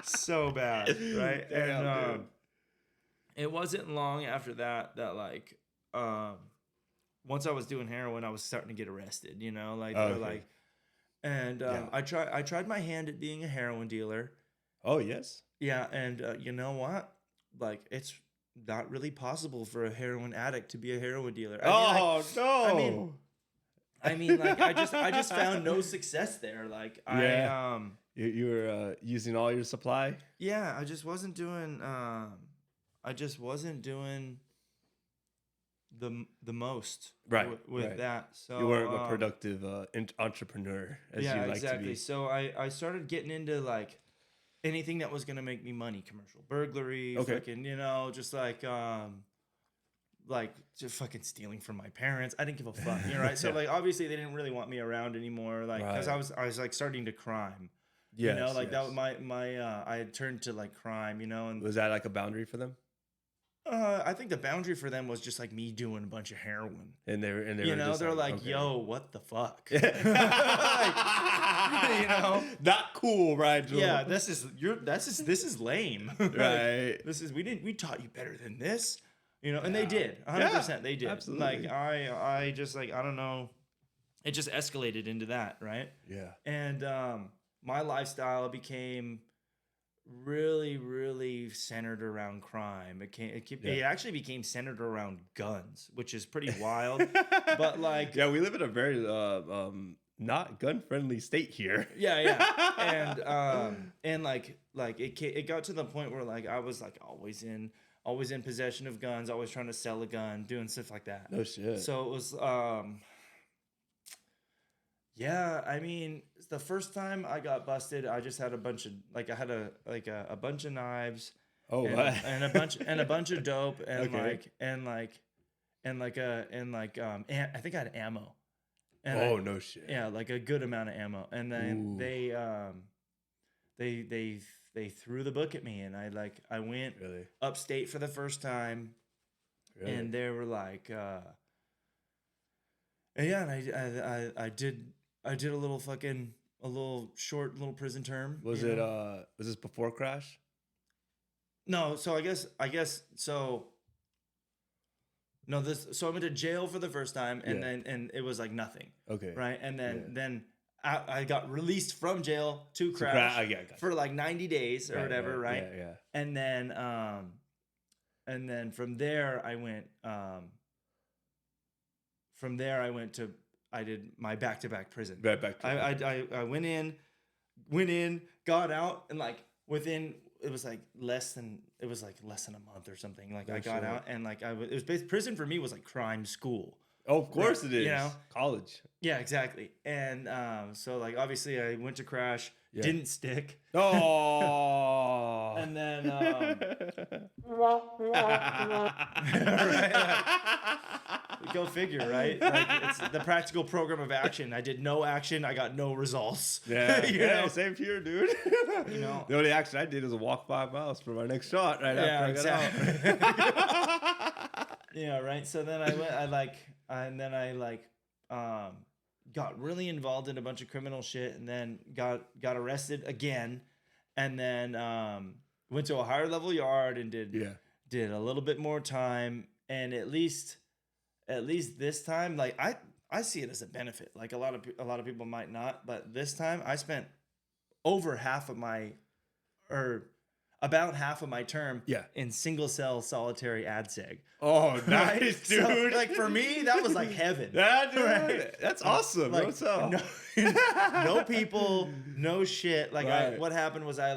So bad, right? Damn, and it wasn't long after that like once I was doing heroin, I was starting to get arrested. You know, like they were like, and I tried my hand at being a heroin dealer. Oh yes. Yeah, and you know what? Like it's not really possible for a heroin addict to be a heroin dealer. No! I mean, like I just found no success there. Like you were using all your supply. Yeah, I just wasn't doing. The most with that. So you weren't a productive entrepreneur as you like to be. So I started getting into like anything that was gonna make me money, commercial burglary, fucking, you know, just like just fucking stealing from my parents. I didn't give a fuck, you know, right? So like obviously they didn't really want me around anymore, like because I was like starting to crime. Yes, you know, like that was my I had turned to like crime, you know. And was that like a boundary for them? I think the boundary for them was just like me doing a bunch of heroin, and they you know, they're like, "Yo, what the fuck?" Like, you know, not cool, Rigel. Yeah, this is lame. Right. We taught you better than this, you know, and they did 100%. They did. Absolutely. Like I just like I don't know, it just escalated into that, right? Yeah. And my lifestyle became really centered around crime. It actually became centered around guns, which is pretty wild. But like, yeah, we live in a very not gun friendly state here. Yeah, and like it got to the point where like I was like always in possession of guns, always trying to sell a gun, doing stuff like that. No shit. So it was yeah, I mean, the first time I got busted, I just had a bunch of like I had a bunch of knives, and a bunch of dope, and I think I had ammo. And no shit. Yeah, like a good amount of ammo, and then they threw the book at me, and I went upstate for the first time, and they were like, and I did a little short prison term. Was this before crash? No, so I guess so. No, so I went to jail for the first time, and then it was like nothing. Okay. Right, and then I got released from jail to crash for like 90 days or whatever, right? Yeah. And then from there I went. I did my back-to-back prison. I went in, got out, and like within it was like less than a month or something. Like I got out, and like it was prison for me was like crime school. Oh, of course it is. You know, college. Yeah, exactly. And so like obviously I went to crash, didn't stick. Oh. And then go figure, right? Like it's the practical program of action. I did no action. I got no results. Yeah, you know? Same here, dude. You know, the only action I did was walk 5 miles for my next shot after I got out. Yeah, right. So then I got really involved in a bunch of criminal shit, and then got arrested again, and then went to a higher level yard and did a little bit more time, and at least this time, like I see it as a benefit. Like a lot of people might not, but this time I spent over half of my, or about half of my term in single cell solitary ad seg. Oh, nice, Right? dude. So, like for me, that was like heaven. That, dude, Right? that's awesome. Like, What's up? no people, no shit. Like Right. what happened was I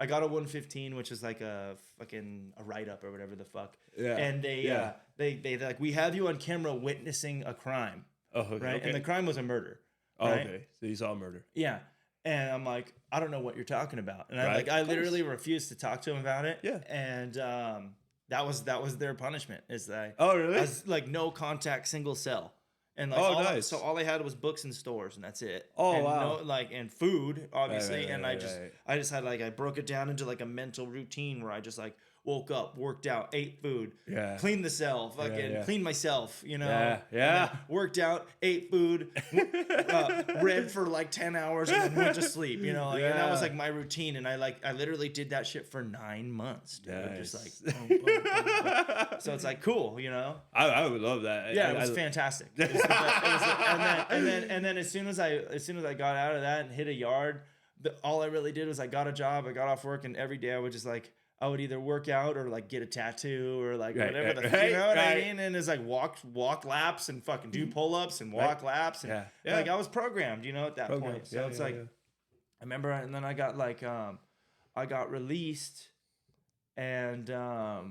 got a 115, which is like a fucking a write up or whatever the fuck. Yeah. And they like, we have you on camera witnessing a crime. Oh, okay. Right. And the crime was a murder. Oh, right? okay. So you saw murder. Yeah. And I'm like, I don't know what you're talking about. And Right. I literally refused to talk to him about it. Yeah. And that was their punishment. Is that Oh, really? I was like no contact single cell. And like nice. so all I had was books and stores, and that's it. Oh, and wow. and food, obviously. Right, and I just had like, I broke it down into like a mental routine where I just like woke up, worked out, ate food, cleaned the cell, fucking cleaned myself, you know. Yeah. Worked out, ate food, read for like 10 hours, and then went to sleep, you know. Like, and that was like my routine, and I literally did that shit for 9 months, dude. Nice. Just like boom, boom, boom, boom. So it's like cool, you know. I would love that. Yeah, it was fantastic. It was the best. And then as soon as I got out of that and hit a yard, all I really did was I got a job, I got off work, and every day I would just like, I would either work out or like get a tattoo or like whatever you know what I mean? And it's like walk laps and fucking do pull-ups and walk laps. And like I was programmed, you know, at that point. So it's like, I remember, and then I got like, I got released, and I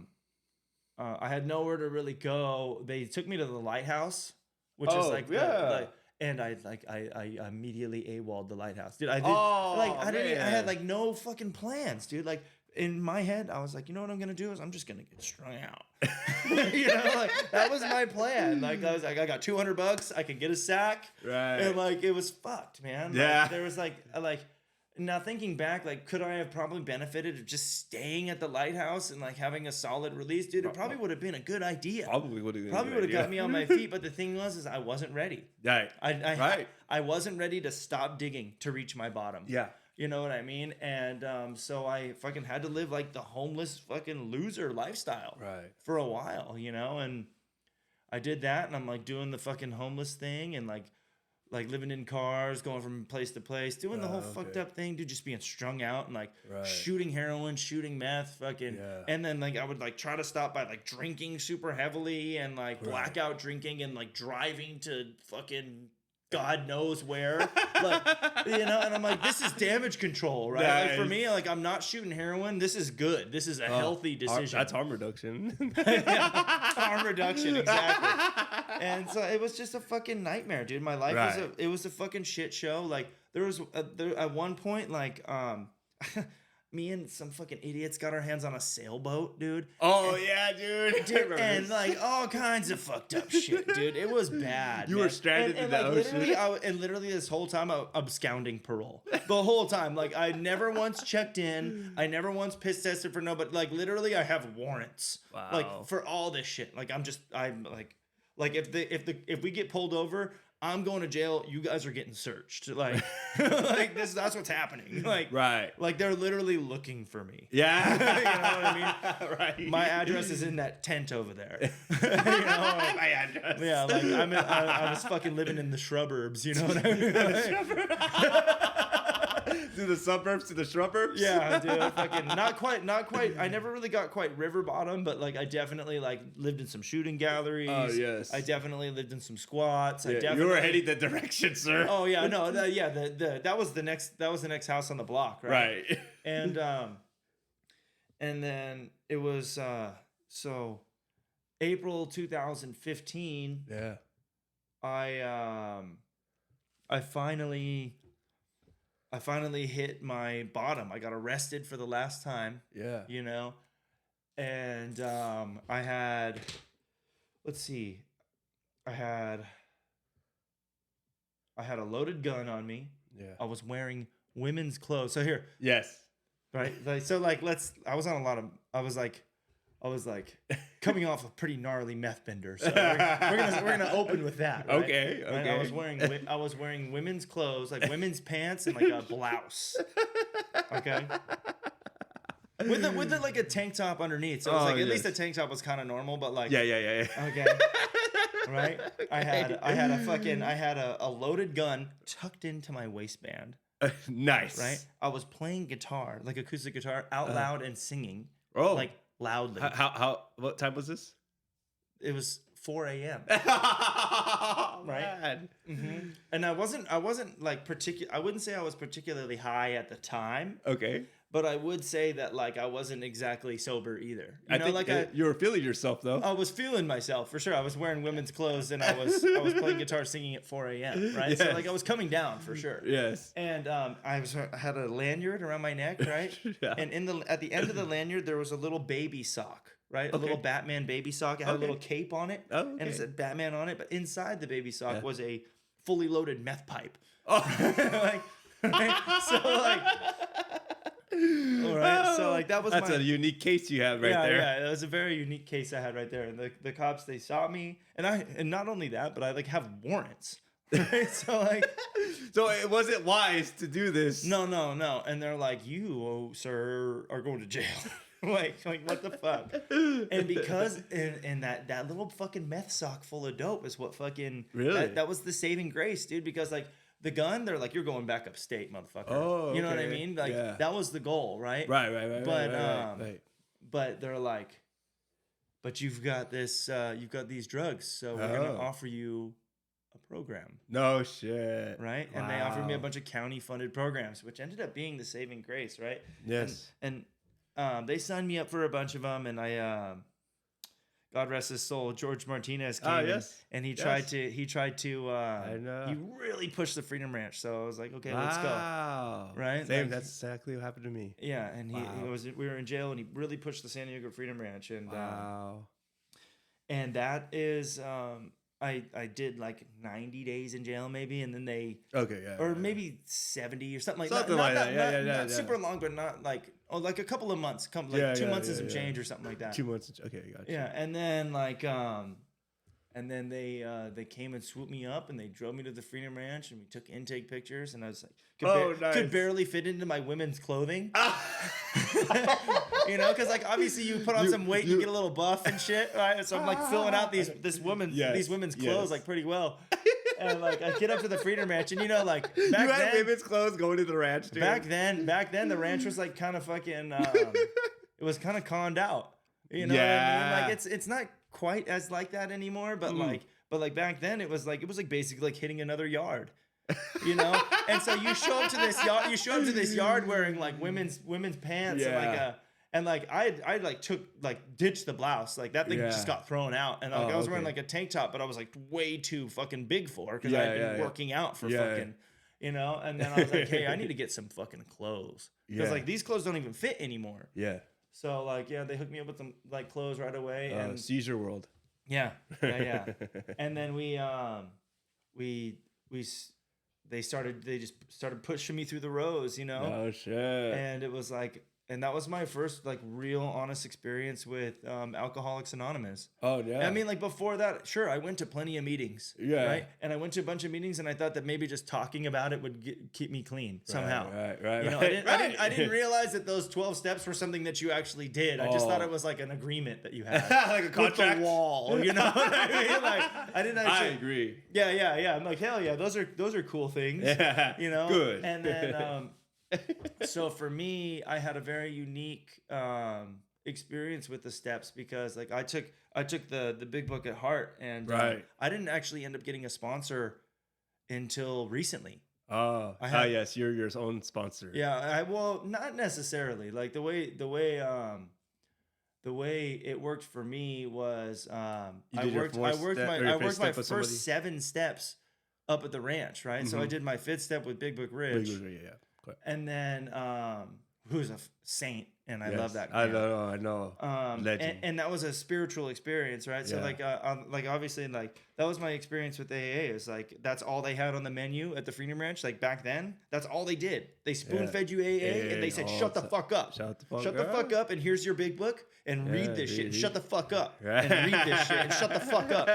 had nowhere to really go. They took me to the lighthouse, which is like, and I immediately AWOL'd the lighthouse, dude. I had like no fucking plans, dude. Like in my head, I was like, you know what I'm gonna do is I'm just gonna get strung out. You know, like that was my plan. Like I was like, I got $200, I could get a sack, right? And like it was fucked, man. Yeah. Like, there was like. Now thinking back, like, could I have probably benefited of just staying at the lighthouse and like having a solid release, dude? It probably would have been a good idea. Probably would have got me on my feet. But the thing was, I wasn't ready. Right. I wasn't ready to stop digging to reach my bottom. Yeah. You know what I mean? And so I fucking had to live like the homeless fucking loser lifestyle. Right. For a while, you know, and I did that, and I'm like doing the fucking homeless thing, and like living in cars, going from place to place, doing the whole fucked up thing, dude, just being strung out and like shooting heroin, shooting meth, fucking. And then like I would like try to stop by like drinking super heavily and like blackout drinking and like driving to fucking God knows where. Like, you know, and I'm like, this is damage control, right? Nice. Like for me, like I'm not shooting heroin. This is good. This is a healthy decision. That's harm reduction. Harm reduction, exactly. And so it was just a fucking nightmare, dude. My life was a fucking shit show. Like there was at one point, like me and some fucking idiots got our hands on a sailboat, dude. Oh, yeah, dude. And like all kinds of fucked up shit, dude. It was bad. You were stranded in the ocean. Literally this whole time, I'm absconding parole. The whole time. Like, I never once checked in. I never once piss tested for nobody. Like, literally, I have warrants. Wow. Like, for all this shit. Like, I'm like, if we get pulled over, I'm going to jail. You guys are getting searched. Like, that's what's happening. Like, like they're literally looking for me. Yeah. You know what I mean? Right. My address is in that tent over there. You know, like, my address. Yeah, like I was fucking living in the shrubberbs. You know what I mean? To the suburbs, to the shrubberbs. Yeah, dude. Fucking not quite. I never really got quite river bottom, but like I definitely like lived in some shooting galleries. Oh yes. I definitely lived in some squats. Yeah, you were heading that direction, sir. Oh yeah, no, that was the next house on the block, right? Right. And then it was so April 2015. Yeah. I finally hit my bottom. I got arrested for the last time. Yeah. You know? And I had, let's see. I had a loaded gun on me. Yeah. I was wearing women's clothes. So here. Yes. Right? Like, so like I was on a lot of, I was like coming off a pretty gnarly meth bender. So we're gonna open with that. Right? Okay. Right? I was wearing women's clothes, like women's pants and like a blouse. Okay. with the like a tank top underneath. So it was like at least the tank top was kind of normal, but like Yeah. Okay. Right? I had a loaded gun tucked into my waistband. Nice. Right? I was playing guitar, like acoustic guitar, out loud and singing. Oh. Like loudly. What time was this? It was 4 a.m. Right? Mm-hmm. And I wasn't like I wouldn't say I was particularly high at the time. Okay. But I would say that like I wasn't exactly sober either. You were feeling yourself though. I was feeling myself for sure. I was wearing women's clothes and I was playing guitar singing at 4 a.m. Right? Yes. So like I was coming down for sure. Yes. And I had a lanyard around my neck, right? Yeah. And at the end of the lanyard there was a little baby sock, right? A little Batman baby sock. It had a little cape on it. Oh, okay. And it said Batman on it. But inside the baby sock was a fully loaded meth pipe. Oh. So like. All right, so like that's a unique case you have right there. Yeah, that was a very unique case I had right there. And the cops, they saw me, and not only that, but I like have warrants. Right? So like, so it wasn't wise to do this. No. And they're like, you, sir, are going to jail. like what the fuck? And because and that little fucking meth sock full of dope is what fucking really that was the saving grace, dude. Because like. The gun, they're like, you're going back upstate, motherfucker. Oh, you know what I mean? Like that was the goal, right? Right. But but they're like, but you've got this, you've got these drugs, so we're gonna offer you a program. No shit. Right? Wow. And they offered me a bunch of county-funded programs, which ended up being the saving grace, right? Yes. And they signed me up for a bunch of them, and I. God rest his soul, George Martinez came and he tried to I know. he really pushed the Freedom Ranch. So I was like, okay, let's go. Right? Same, like, that's exactly what happened to me. Yeah, and we were in jail and he really pushed the San Diego Freedom Ranch and and that is I did like 90 days in jail maybe, and then they maybe 70 or something like that. Not super long, but not like like a couple of months, 2 months and some change or something like that. 2 months. Okay, gotcha. Yeah, and then like and then they came and swooped me up and they drove me to the Freedom Ranch and we took intake pictures and I was like could barely fit into my women's clothing. You know, because like obviously you put on some weight, you get a little buff and shit, right? So I'm like filling out these women's clothes like pretty well. And like I get up to the Freedom Ranch and you know like you had women's clothes going to the ranch, dude. Back then the ranch was like kind of fucking it was kind of conned out. You know what I mean? Like it's not quite as like that anymore, but like back then it was like basically like hitting another yard. You know? And so you show up to this yard wearing like women's pants and like I ditched the blouse. Like that thing just got thrown out. And like I was wearing like a tank top, but I was like way too fucking big for because I had been working out for fucking you know, and then I was like, hey, I need to get some fucking clothes. Because like these clothes don't even fit anymore. Yeah. So like they hooked me up with some like clothes right away and Seizure World. Yeah. And then they just started pushing me through the rows, you know. Oh shit. And it was like and that was my first like real honest experience with Alcoholics Anonymous. Oh yeah. I mean, like before that, sure, I went to plenty of meetings. Yeah. Right. And I went to a bunch of meetings, and I thought that maybe just talking about it would keep me clean somehow. Right. You know, I didn't realize that those 12 steps were something that you actually did. I just thought it was like an agreement that you had, like a contract with the wall. You know what I mean? Like I didn't actually. I agree. Yeah. I'm like hell yeah, those are cool things. Yeah. You know. Good. And then. So for me, I had a very unique experience with the steps because like I took the big book at heart and I didn't actually end up getting a sponsor until recently. Yes, you're your own sponsor. Yeah, well, not necessarily. Like the way it worked for me was I worked my first 7 steps up at the ranch, right? Mm-hmm. So I did my 5th step with Big Book Rich. And then who's a saint, and I love that guy. I know. Legend. And that was a spiritual experience, right? So like obviously like That was my experience with AA. Is like that's all they had on the menu at the Freedom Ranch. Like back then, that's all they did. They spoon fed you AA, and they said, "Shut the fuck up, shut the fuck up, and here's your big book, and read this shit, and shut the fuck up, and read this shit, and shut the fuck up,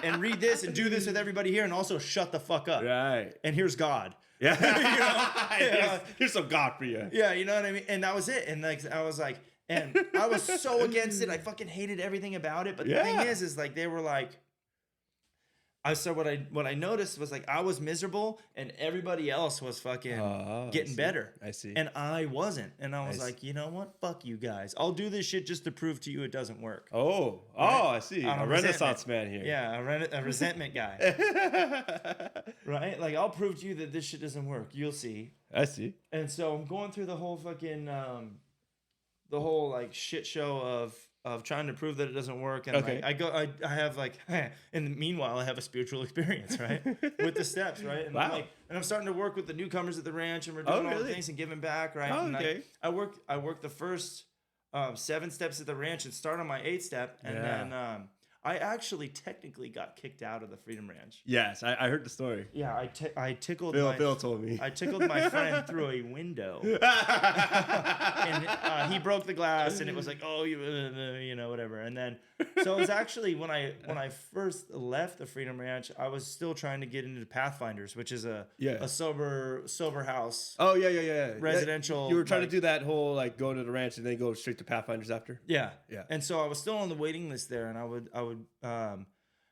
and read this, and do this with everybody here, and also shut the fuck up, right? And here's God, here's some God for you, yeah, you know what I mean? And that was it. And like I was like, and I was so against it. I fucking hated everything about it. But the thing is like they were like. So what I noticed was like I was miserable and everybody else was fucking getting better. I see. And I wasn't. And I was like, you know what? Fuck you guys. I'll do this shit just to prove to you it doesn't work. Oh, right? I see. A Renaissance man here. Yeah, a resentment guy. Right? Like I'll prove to you that this shit doesn't work. You'll see. I see. And so I'm going through the whole fucking the whole like shit show of trying to prove that it doesn't work. And like, I have like, in the meanwhile, I have a spiritual experience, right? With the steps, right? And I'm like, and I'm starting to work with the newcomers at the ranch and we're doing all the things and giving back, right? Oh, and okay. I worked the first 7 steps at the ranch and start on my 8th step. And then I actually technically got kicked out of the Freedom Ranch. Yes, I heard the story. Yeah, I tickled Phil told me. I tickled my friend through a window. And he broke the glass and it was like, oh, you know, whatever. And then, so it was actually when I first left the Freedom Ranch, I was still trying to get into Pathfinders, which is a sober house. Oh, yeah. Residential. You were trying to do that whole like go to the ranch and then go straight to Pathfinders after? Yeah. Yeah. And so I was still on the waiting list there and I would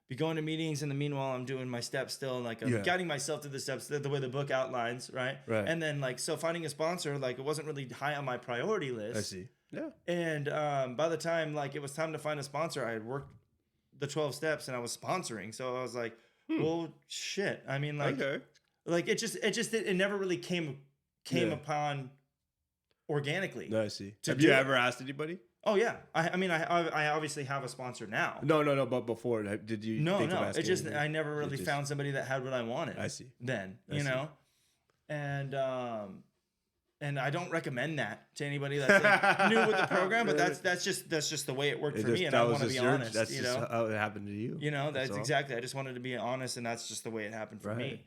be going to meetings in the meanwhile I'm doing my steps still and like I'm guiding myself to the steps the way the book outlines, right? And then like so finding a sponsor, like it wasn't really high on my priority list. I see. Yeah. And by the time like it was time to find a sponsor, I had worked the 12 steps and I was sponsoring. So I was like, well shit. I mean like like it never really came upon organically. No, I see. Have you ever asked anybody? Oh yeah, I mean I obviously have a sponsor now. No. But before, did you? No. It just I never really found somebody that had what I wanted. I see. Then you know, and I don't recommend that to anybody that's like new with the program. But that's just the way it worked for me, and I want to be honest. That's just how it happened to you. You know, that's exactly. I just wanted to be honest, and that's just the way it happened for me.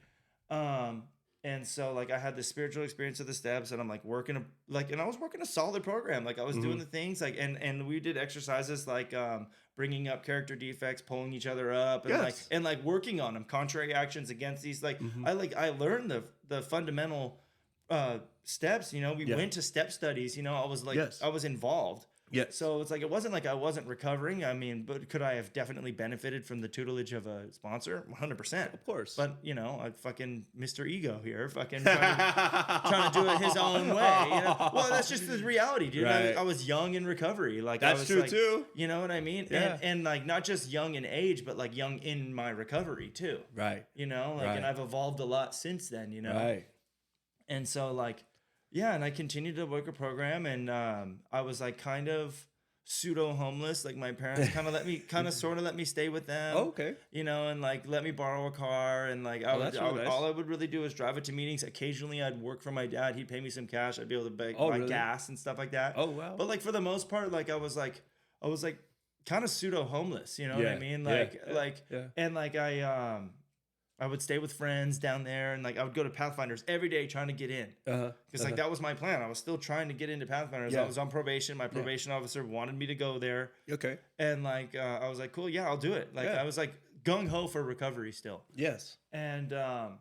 And so like I had this spiritual experience of the steps and I'm like working and I was working a solid program. Like I was doing the things like, and we did exercises like, bringing up character defects, pulling each other up and like working on them, contrary actions against these. Like I learned the fundamental, steps, you know, we went to step studies, you know, I was like, I was involved. Yeah. So it's like, it wasn't like I wasn't recovering. I mean, but could I have definitely benefited from the tutelage of a sponsor? 100%. Of course. But, you know, I fucking Mr. Ego here, fucking trying to do it his own way. You know? Well, that's just the reality, dude. Right. I was young in recovery. Like that's I was true like, too. You know what I mean? Yeah. And like not just young in age, but like young in my recovery too. Right. You know, like, and I've evolved a lot since then, you know? Right. And so like, yeah, and I continued to work a program and I was like kind of pseudo homeless. Like my parents kind of sort of let me stay with them. Oh, okay. You know, and like let me borrow a car and like nice. all I would really do is drive it to meetings. Occasionally I'd work for my dad. He'd pay me some cash. I'd be able to buy gas and stuff like that. Oh wow. But like for the most part, like I was like kind of pseudo homeless, you know what I mean? Like and like I would stay with friends down there and like I would go to Pathfinders every day trying to get in. Because like that was my plan. I was still trying to get into Pathfinders. I was on probation. My probation officer wanted me to go there. Okay. And like I was like, cool, yeah, I'll do it. Like I was like gung ho for recovery still. Yes. And I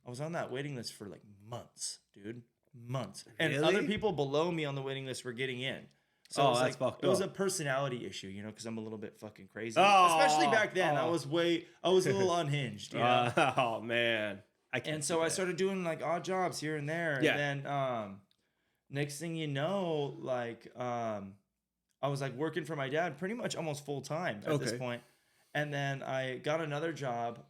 was on that waiting list for like months, dude. Months. And Really? other people below me on the waiting list were getting in. So that's fucked it was up. a personality issue, you know, because I'm a little bit fucking crazy. Oh, especially back then. I was a little unhinged. You know? Oh man. And so I started doing like odd jobs here and there. Yeah. And then next thing you know, like I was like working for my dad pretty much almost full time at this point. And then I got another job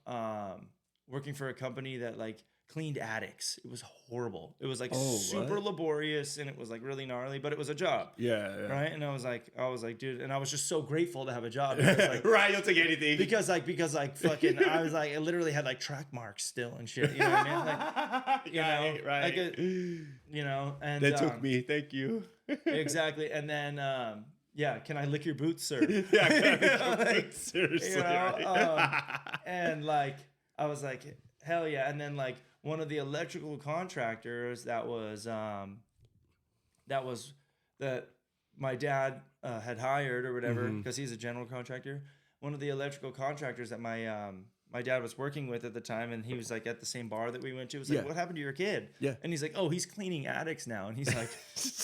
working for a company that like cleaned attics. It was horrible. It was like super laborious and it was like really gnarly, but it was a job. Yeah. Right. And I was like, dude, and I was just so grateful to have a job. Like, right. You'll take anything. Because fucking, I was like, I literally had like track marks still and shit. You know what I mean? Like, you know, right. Like you know, and they took me. Thank you. Exactly. And then, yeah, can I lick your boots, sir? Yeah, like, seriously. You know, right. And like, I was like, hell yeah. And then like one of the electrical contractors that my dad had hired or whatever, because he's a general contractor. One of the electrical contractors that my dad was working with at the time, and he was like at the same bar that we went to, was like, what happened to your kid? Yeah. And he's like, oh, he's cleaning attics now. And he's like,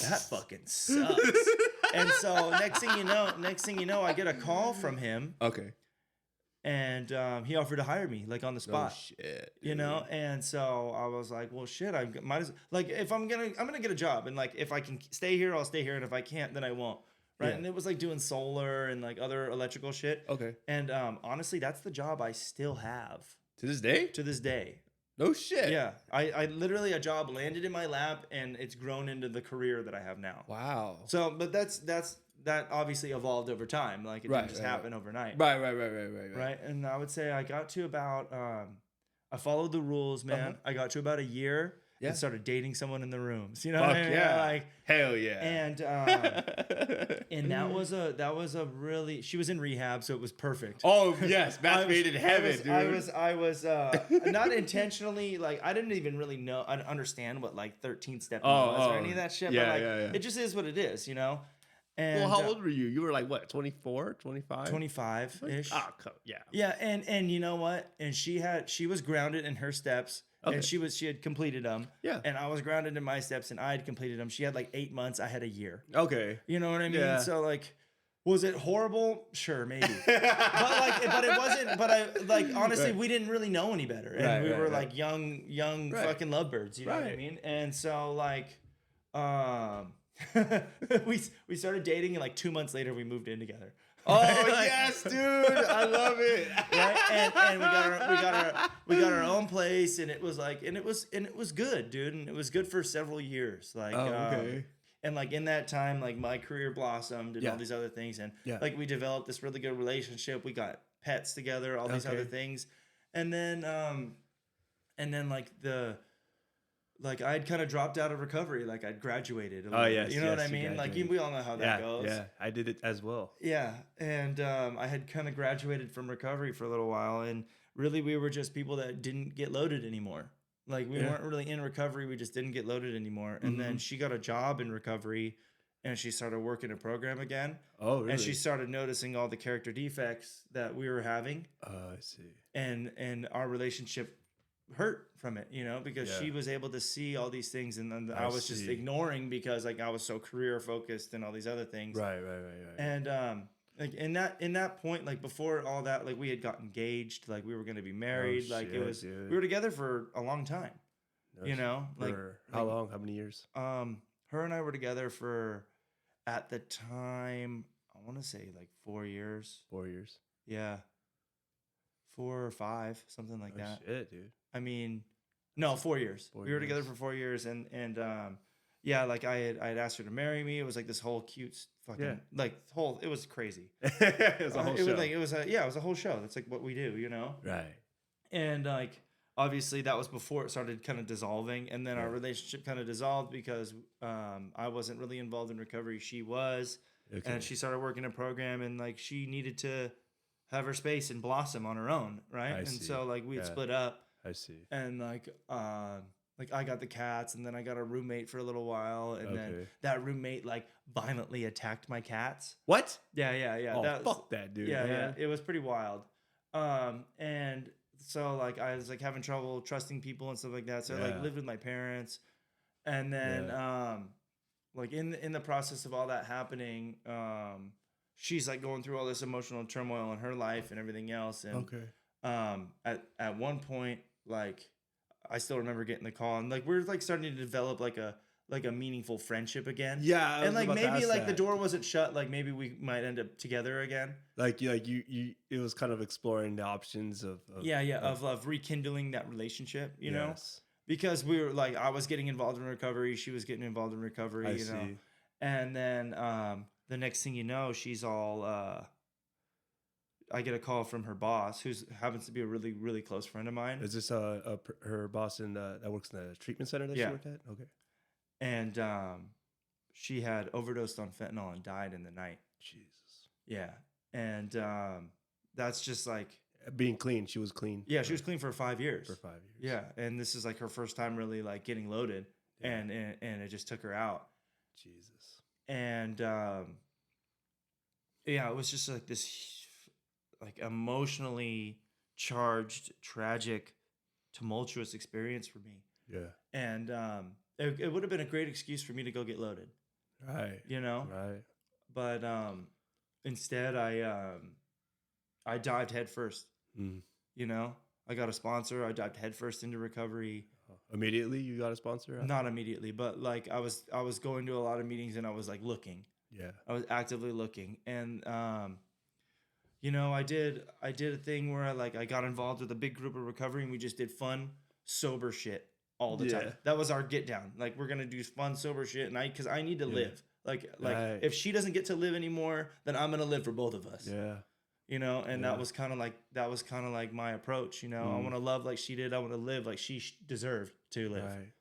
that fucking sucks. And so next thing you know, I get a call from him. Okay. And he offered to hire me like on the spot. Oh, shit, you know? And so I was like, well, shit, I might as like, if I'm going to get a job, and like, if I can stay here, I'll stay here. And if I can't, then I won't. Right. Yeah. And it was like doing solar and like other electrical shit. Okay. And honestly, that's the job I still have. To this day? To this day. No shit. Yeah. I literally, a job landed in my lap and it's grown into the career that I have now. Wow. So, but that obviously evolved over time. Like it didn't just happen overnight. Right. And I would say I got to about, I followed the rules, man. I got to about a year. And started dating someone in the rooms. You know what I mean? Yeah. Like, hell yeah. And and that was a really, she was in rehab, so it was perfect. Oh yes, match made in heaven, dude. I was not intentionally, like, I didn't even really understand what like 13th step was or any of that shit. Yeah, but like yeah. it just is what it is, you know? And well, how old were you? You were like what, 24, 25? 25-ish. Oh, yeah. Yeah, and you know what? And she was grounded in her steps. Okay. And she had completed them. Yeah. And I was grounded in my steps and I had completed them. She had like 8 months. I had a year. Okay. You know what I mean? Yeah. So like, was it horrible? Sure, maybe. but it wasn't, but I like, honestly, we didn't really know any better. And we were like young fucking lovebirds. You know what I mean? And so like, we started dating and like 2 months later we moved in together. Oh yes, dude! I love it. Right, and we got our own place, and it was good, dude, and it was good for several years. Like, okay. And like in that time, like my career blossomed and all these other things, and like we developed this really good relationship. We got pets together, all these other things, and then like I'd kind of dropped out of recovery, like I'd graduated. A little bit, you know what I mean? Like we all know how that goes. Yeah, I did it as well. Yeah, and I had kind of graduated from recovery for a little while, and really we were just people that didn't get loaded anymore. Like we weren't really in recovery, we just didn't get loaded anymore. And then she got a job in recovery, and she started working a program again. Oh, really? And she started noticing all the character defects that we were having. Oh, I see. And our relationship hurt from it, you know, because she was able to see all these things, and then I was just ignoring because like I was so career focused and all these other things. Right. And like in that point, like before all that, like we had got engaged, like we were going to be married, we were together for a long time. You know, like how long? How many years? Her and I were together for, at the time, I want to say like 4 years. 4 years. Yeah. 4 or 5, something like that. Shit, dude. I mean, no, 4 years. We were together for 4 years, and yeah, like I had asked her to marry me. It was like this whole cute fucking it was crazy. It was a whole show. It was a whole show. That's like what we do, you know? Right. And like obviously that was before it started kind of dissolving, and then our relationship kind of dissolved because I wasn't really involved in recovery. She was, and she started working a program, and like she needed to have her space and blossom on her own, right? So like we had split up. I see. And like I got the cats, and then I got a roommate for a little while, and then that roommate like violently attacked my cats. What? Yeah. Oh, fuck that dude. Yeah. It was pretty wild. And so like I was like having trouble trusting people and stuff like that. So I like lived with my parents, and then like in the process of all that happening, she's like going through all this emotional turmoil in her life and everything else, and at one point, like I still remember getting the call, and like we're like starting to develop like a meaningful friendship again. Yeah, and like maybe like the door wasn't shut. Like maybe we might end up together again. Like you, it was kind of exploring the options of rekindling that relationship. You know, because we were like I was getting involved in recovery, she was getting involved in recovery. You know, and then the next thing you know, she's all. I get a call from her boss, who happens to be a really, really close friend of mine. Is this her boss that works in the treatment center that she worked at? Okay. And she had overdosed on fentanyl and died in the night. Jesus. Yeah. And that's just like, Being clean, she was clean. Yeah, she was clean for 5 years. For 5 years. Yeah, and this is like her first time really like getting loaded, and it just took her out. Jesus. And yeah, it was just like this like emotionally charged, tragic, tumultuous experience for me. Yeah. And it would have been a great excuse for me to go get loaded. Right. You know? Right. But instead I dived headfirst. You know? I got a sponsor. I dived headfirst into recovery. Immediately you got a sponsor? Not immediately, but like I was going to a lot of meetings and I was like looking. Yeah. I was actively looking. And you know, I did a thing where I got involved with a big group of recovery and we just did fun, sober shit all the time. That was our get down. Like we're gonna do fun, sober shit, and because I need to live. Like if she doesn't get to live anymore, then I'm gonna live for both of us. Yeah. You know, and that was kind of like my approach. You know, I want to love like she did. I want to live like she deserved to live. Right.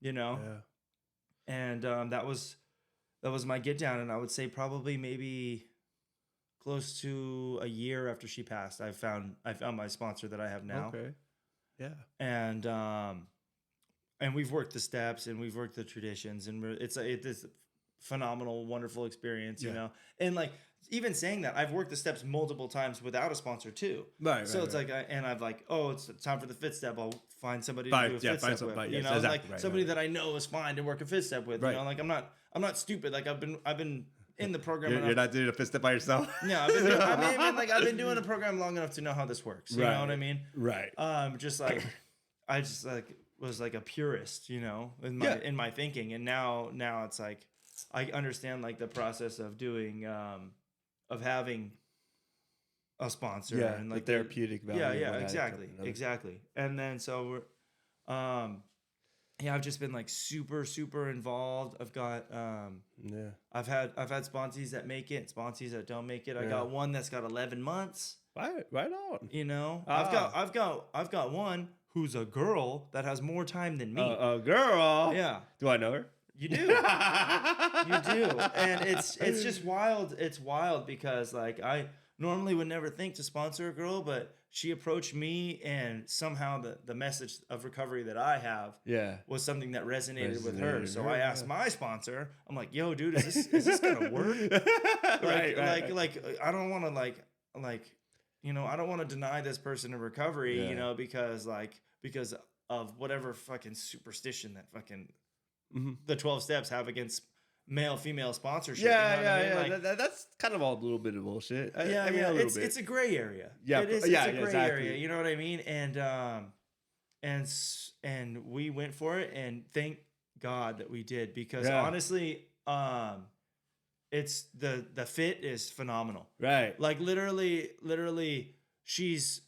You know. Yeah. And that was my get down, and I would say probably maybe close to a year after she passed, I found my sponsor that I have now. Okay. Yeah. And we've worked the steps and we've worked the traditions, and it's a phenomenal, wonderful experience, you know. And like even saying that, I've worked the steps multiple times without a sponsor too. Right. So it's like, I've like, oh, it's time for the fifth step. I'll find somebody to do a fifth step with. You know, like somebody that I know is fine to work a fifth step with. You know, like I'm not stupid. Like I've been in the program. You're not doing a fifth step by yourself. Yeah, I've been doing the program long enough to know how this works. You know what I mean? Right. Just like I just like was like a purist, you know, in my thinking, and now it's like I understand like the process of doing of having a sponsor and like the therapeutic value. Exactly. And then so we're I've just been like super involved. I've got I've had sponsees that make it, sponsees that don't make it. I got one that's got 11 months. Right on. You know, I've got one who's a girl that has more time than me. A girl. Yeah. Do I know her? You do. You do. And it's just wild. It's wild because like I normally would never think to sponsor a girl, but she approached me, and somehow the message of recovery that I have was something that resonated with her. So I asked my sponsor, I'm like, yo, dude, is this gonna work? Like I don't want to like you know, I don't want to deny this person a recovery, you know, because of whatever fucking superstition that fucking the 12 steps have against male-female sponsorship. That's kind of all a little bit of bullshit. It's a gray area. Yeah, it's a gray area. You know what I mean? And we went for it, and thank God that we did, because honestly, it's the fit is phenomenal. Right. Like literally, she's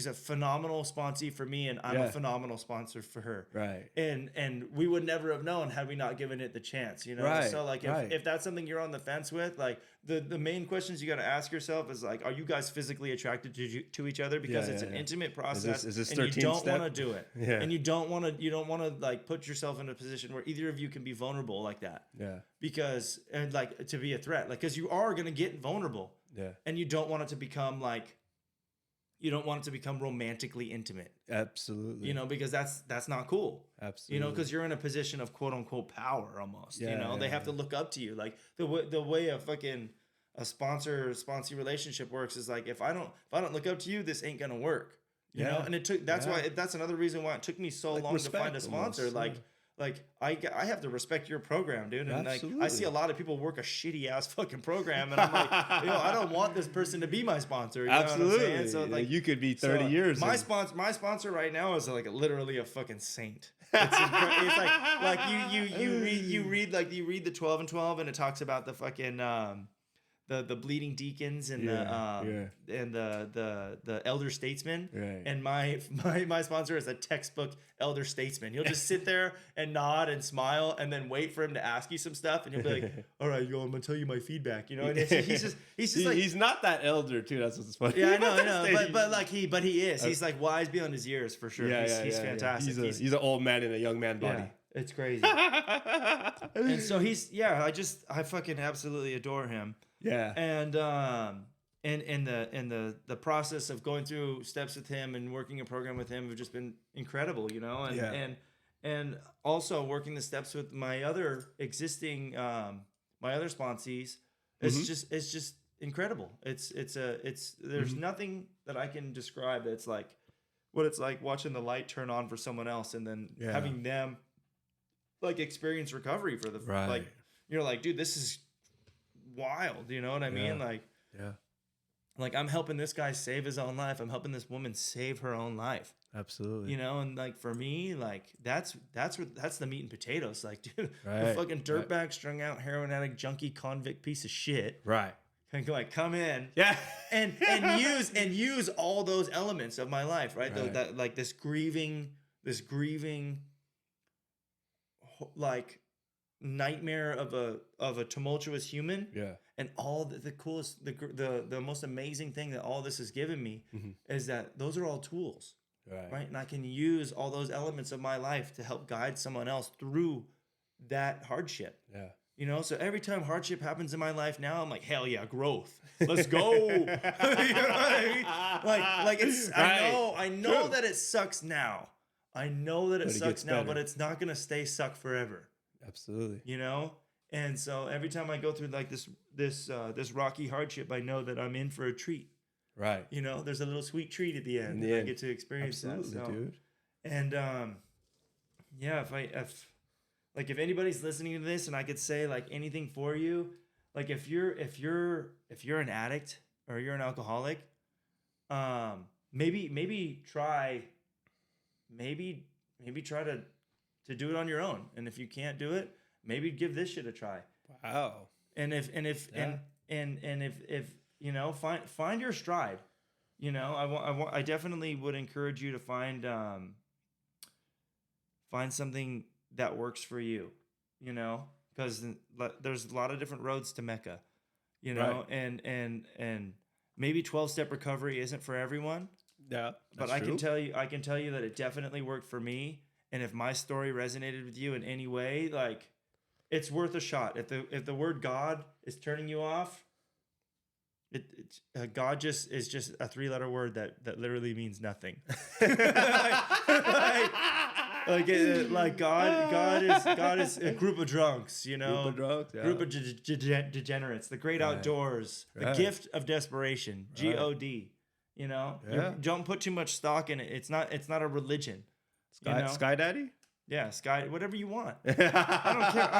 a phenomenal sponsee for me, and I'm a phenomenal sponsor for her. Right. And we would never have known had we not given it the chance, you know? Right. So like if that's something you're on the fence with, like the main questions you got to ask yourself is like, are you guys physically attracted to each other? Because it's an intimate process, is this and you don't want to do it. Yeah. And you don't want to like put yourself in a position where either of you can be vulnerable like that. Yeah. Because, and like to be a threat, like, cause you are going to get vulnerable. Yeah. And you don't want it to become like, you don't want it to become romantically intimate. Absolutely. You know, because that's not cool. Absolutely. You know, because you're in a position of quote unquote power almost. Yeah, you know, they have to look up to you. Like the way a fucking sponsee relationship works is like, if I don't look up to you, this ain't gonna work. You know, and that's another reason why it took me so long to find a sponsor. Almost, Like I have to respect your program, dude. And Absolutely. Like I see a lot of people work a shitty ass fucking program, and I'm like, I don't want this person to be my sponsor. You Absolutely. Know what I'm saying? So like you could be 30 years. My sponsor right now is like literally a fucking saint. It's like you read the 12 and 12, and it talks about the fucking the bleeding deacons and the elder statesman. Right. And my sponsor is a textbook elder statesman. He'll just sit there and nod and smile and then wait for him to ask you some stuff, and he'll be like, all right, I'm gonna tell you my feedback, you know. And he's just like, he's not that elder too. That's what's funny. Yeah, I know. But he is. He's like wise beyond his years for sure. He's fantastic. He's an old man in a young man body. Yeah. It's crazy. And so I fucking absolutely adore him. Yeah. And the process of going through steps with him and working a program with him have just been incredible, you know, and also working the steps with my other existing my other sponsees. It's just incredible. There's nothing that I can describe that's like what it's like watching the light turn on for someone else and then having them like experience recovery for the like, you're like, dude, this is wild, you know what I mean? Like I'm helping this guy save his own life. I'm helping this woman save her own life. Absolutely. You know, and like for me, like that's the meat and potatoes. Like, dude, the fucking dirtbag, strung out heroin addict, junkie, convict piece of shit. Right. Can like come in, and use all those elements of my life, right? That like this grieving, like nightmare of a tumultuous human. Yeah. And all the coolest, the most amazing thing that all this has given me is that those are all tools. Right. And I can use all those elements of my life to help guide someone else through that hardship. Yeah. You know, so every time hardship happens in my life now, I'm like, hell yeah, growth. Let's go. You know what I mean? Like it's I know that it sucks now. I know that it sucks now, but it's not gonna stay suck forever. Absolutely. You know? And so every time I go through like this rocky hardship, I know that I'm in for a treat. Right. You know, there's a little sweet treat at the end. I get to experience that. So. Dude. And if anybody's listening to this and I could say like anything for you, like if you're an addict or you're an alcoholic, maybe try to do it on your own. And if you can't do it, maybe give this shit a try. Wow. And if you know, find your stride. You know, I definitely would encourage you to find something that works for you. You know, because there's a lot of different roads to Mecca. You know, and maybe 12-step recovery isn't for everyone. Yeah, but I can tell you that it definitely worked for me. And if my story resonated with you in any way, like it's worth a shot. If the word God is turning you off, God is just a 3-letter word that literally means nothing. like God is a group of drunks, you know, group of degenerates, the great outdoors, the gift of desperation, God. You know, don't put too much stock in it. It's not a religion. Sky Daddy. Yeah, Sky, whatever you want. I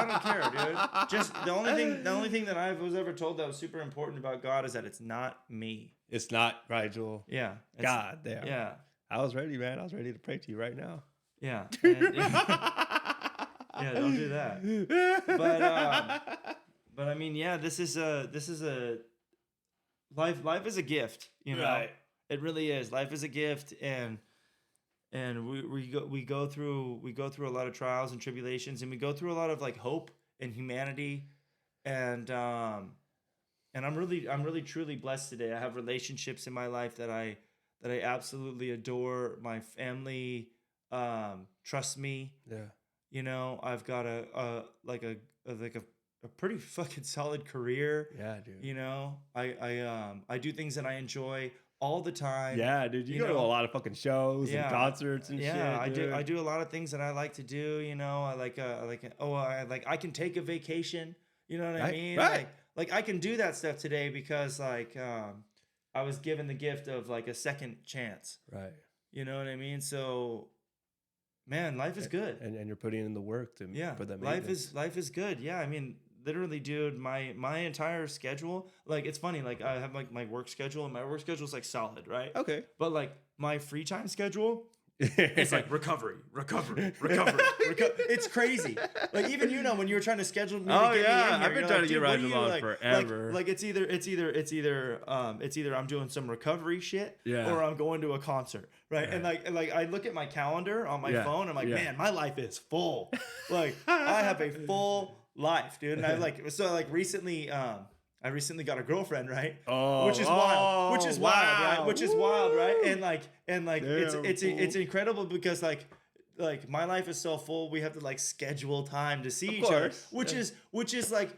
don't care, dude. Just the only thing that I was ever told that was super important about God is that it's not me. It's not Rigel. Yeah, God damn. Yeah, I was ready, man. I was ready to pray to you right now. Yeah. Yeah, don't do that. But I mean, yeah, this is a life is a gift, you know. Right. It really is. Life is a gift, and we go through a lot of trials and tribulations, and we go through a lot of like hope and humanity, and I'm really truly blessed today. I have relationships in my life that I absolutely adore. My family trust me. Yeah. You know, I've got a pretty fucking solid career. Yeah, dude. You know, I do things that I enjoy all the time. Yeah, dude. You go to a lot of fucking shows and concerts and shit. Yeah, I do a lot of things that I like to do. You know, I can take a vacation. You know what I mean? Right. Like I can do that stuff today because like I was given the gift of like a second chance. Right. You know what I mean? So, man, life is good. And you're putting in the work for that maintenance. Life is good. Yeah, I mean, literally, dude, my entire schedule, like it's funny, like I have like my work schedule, and my work schedule is like solid, right? Okay. But like my free time schedule, it's like recovery. It's crazy. Like even when you were trying to schedule me to get me in here, I've been trying to get Rigel on forever. Like it's either I'm doing some recovery shit or I'm going to a concert, right? And like I look at my calendar on my phone, I'm like, man, my life is full. Like I have a full life, dude. And I recently I recently got a girlfriend, right? Oh, which is wild. Which is wild, right? Which is wild, right? And it's incredible because like my life is so full. We have to like schedule time to see each other, which is like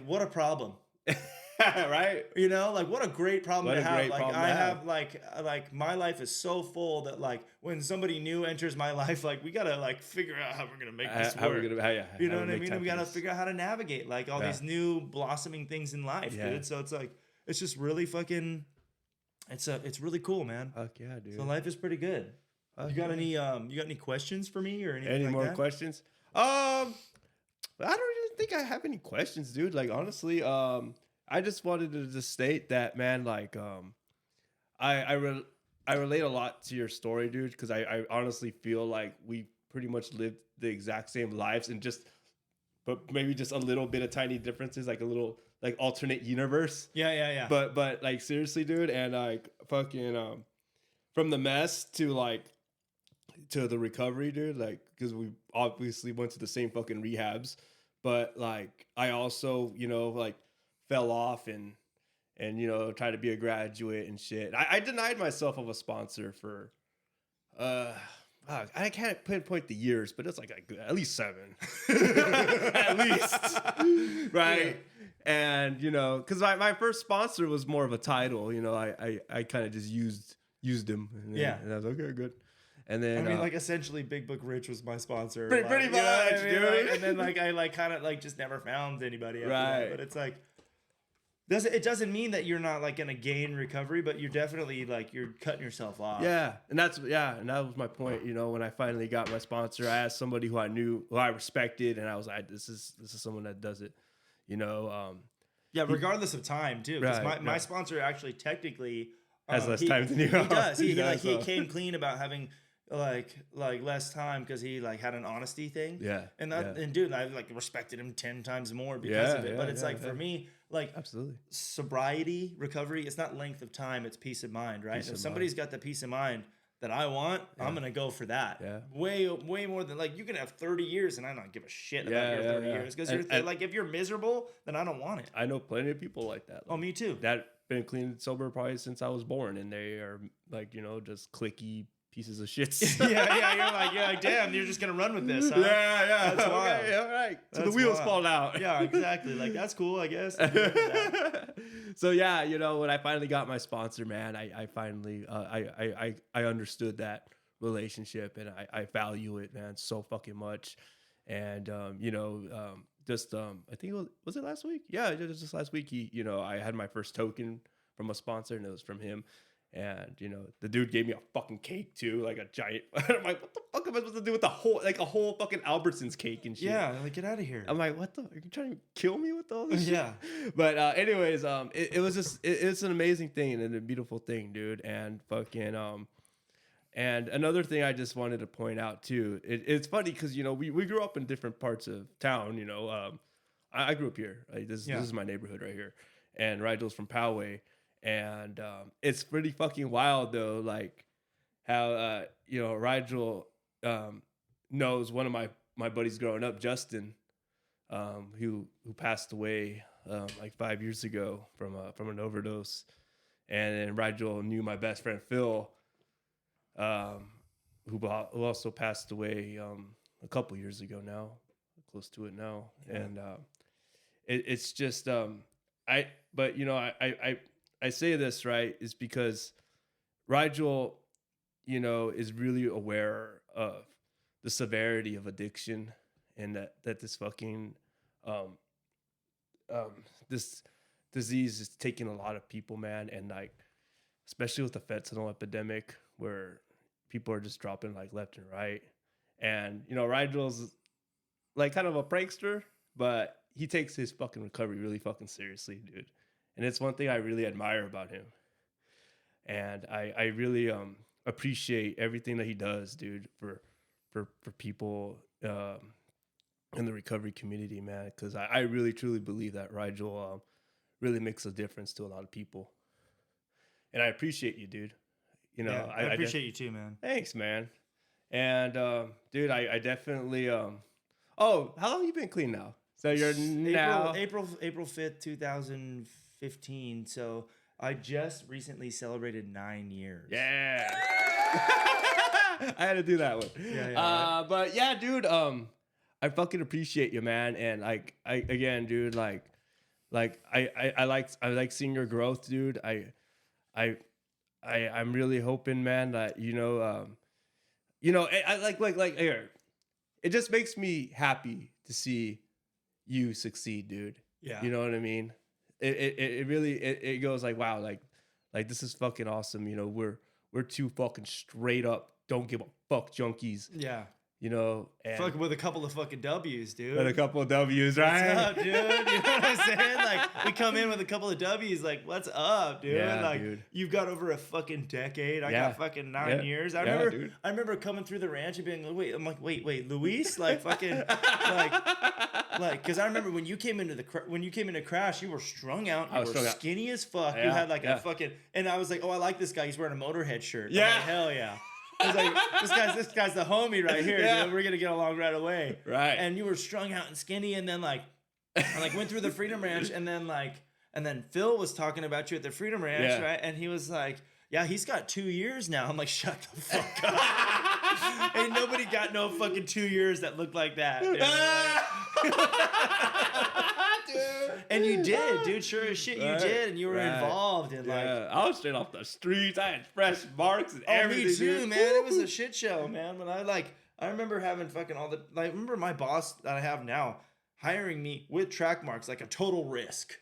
what a problem. Right? You know, like what a great problem What to a have. great Like problem I to have have. like my life is so full that like when somebody new enters my life, like we gotta like figure out how we're gonna make this How work. we gonna You how know we what I make mean? time And we for gotta this. figure out how to navigate like all Yeah. these new blossoming things in life, Yeah. dude. So it's like it's just really fucking it's really cool, man. Fuck yeah, dude. So life is pretty good. Fuck You got yeah. any questions for me or anything Any like more that? questions? I don't really think I have any questions, dude. Like honestly, I just wanted to just state that, man. Like, I relate a lot to your story, dude, because I honestly feel like we pretty much lived the exact same lives and just, but maybe just a little bit of tiny differences, like a little like alternate universe. Yeah. But like seriously, dude, and like fucking from the mess to like to the recovery, dude, like because we obviously went to the same fucking rehabs, but like I also, you know, like fell off and you know tried to be a graduate and shit. I denied myself of a sponsor for fuck, I can't pinpoint the years, but it's like at least 7 at least, right? And you know, because my first sponsor was more of a title, you know, I kind of just used him and then, and I was like, okay, good. And then I mean, like essentially, Big Book Rich was my sponsor. Pretty like, much, you know what I mean? dude. Like, and then like I like kind of like just never found anybody. After that. Right. But it's like it doesn't mean that you're not like gonna gain recovery, but you're definitely like you're cutting yourself off. yeah, and that was my point. You know, when I finally got my sponsor, I asked somebody who I knew, who I respected, and I was like, this is someone that does it. You know, Yeah, regardless of time too. Because Right, my right. sponsor actually technically Has less time than you. He does. He does, he so. came clean about having like less time because he like had an honesty thing. Yeah, And that yeah. and dude, I like respected him 10 times more because Yeah, of it. yeah, But it's yeah, like yeah. for me, like Absolutely. sobriety, recovery, it's not length of time, it's peace of mind, right? Peace If of somebody's got the peace of mind that I want, I'm gonna go for that. Yeah. Way more than like you can have 30 years and I don't give a shit Yeah, about your yeah, 30 yeah. years. Because And- like if you're miserable, then I don't want it. I know plenty of people like that. Oh, Like, me too. that been clean and sober probably since I was born, and they are like, you know, just clicky pieces of shit. yeah, you're like, damn, you're just gonna run with this, huh? yeah. That's wild. Okay, all right. So That's the wheels wild. fall out. Yeah, exactly. Like that's cool, I guess. I'm good with that. So yeah, you know, when I finally got my sponsor, man, I finally I understood that relationship, and I value it, man, so fucking much. And you know, just I think was it last week? Yeah, it was just last week. You know, I had my first token from a sponsor, and it was from him. And you know, the dude gave me a fucking cake too, like a giant. I'm like, what the fuck am I supposed to do with a whole fucking Albertsons cake and shit? Yeah, like get out of here. I'm like, what the? Are you trying to kill me with all this shit? Yeah. But anyways, it was just it's an amazing thing and a beautiful thing, dude. And fucking and another thing I just wanted to point out too. It's funny because you know we grew up in different parts of town. You know, I grew up here. Like, this is my neighborhood right here, and Rigel's from Poway. And it's pretty fucking wild though, like how you know Rigel knows one of my buddies growing up, Justin, who passed away like 5 years ago from an overdose, and then Rigel knew my best friend Phil, who also passed away a couple years ago now, close to it now, and it's just but you know I say this, right, is because Rigel, you know, is really aware of the severity of addiction, and that this fucking this disease is taking a lot of people, man, and like especially with the fentanyl epidemic where people are just dropping like left and right. And you know, Rigel's like kind of a prankster, but he takes his fucking recovery really fucking seriously, dude. And it's one thing I really admire about him. And I really appreciate everything that he does, dude, for people in the recovery community, man. Because I really, truly believe that Rigel really makes a difference to a lot of people. And I appreciate you, dude. You know, Yeah, I appreciate you too, man. Thanks, man. And dude, I definitely oh, how long have you been clean now? So you're now April 5th, 2015. So I just recently celebrated 9 years. Yeah. I had to do that one. Yeah, But yeah, dude, I fucking appreciate you, man. And like again, dude, like like I like seeing your growth, dude. I'm really hoping, man, that I like here. It just makes me happy to see you succeed, dude. Yeah. You know what I mean? It really it goes like, wow, like this is fucking awesome. You know, we're two fucking straight up don't give a fuck junkies. Yeah. You know, and Fucking with a couple of fucking W's, dude. and a couple of W's, right? What's up, dude? You know what I'm saying? Like, we come in with a couple of W's, like, what's up, dude? Yeah, like, dude. You've got over a fucking decade. I Yeah. got fucking 9 years. I remember coming through the ranch and being like, wait, Luis? Like, fucking, like, because I remember when you came into Crash, you were strung out. You were skinny as fuck. You had like a fucking, and I was like, oh, I like this guy. He's wearing a Motorhead shirt. Yeah. I'm like, hell yeah. I was like, this guy's the homie right here. Yeah. Dude. We're gonna get along right away. Right. And you were strung out and skinny, and then I went through the Freedom Ranch, and then Phil was talking about you at the Freedom Ranch, right? And he was like, yeah, he's got 2 years now. I'm like, shut the fuck up. Ain't nobody got no fucking 2 years that looked like that. Dude. And you did, dude. Sure as shit, you did, and you were involved in I was straight off the streets. I had fresh marks and everything. Me too, dude. man. It was a shit show, man. When I remember having fucking all the remember my boss that I have now hiring me with track marks, like a total risk.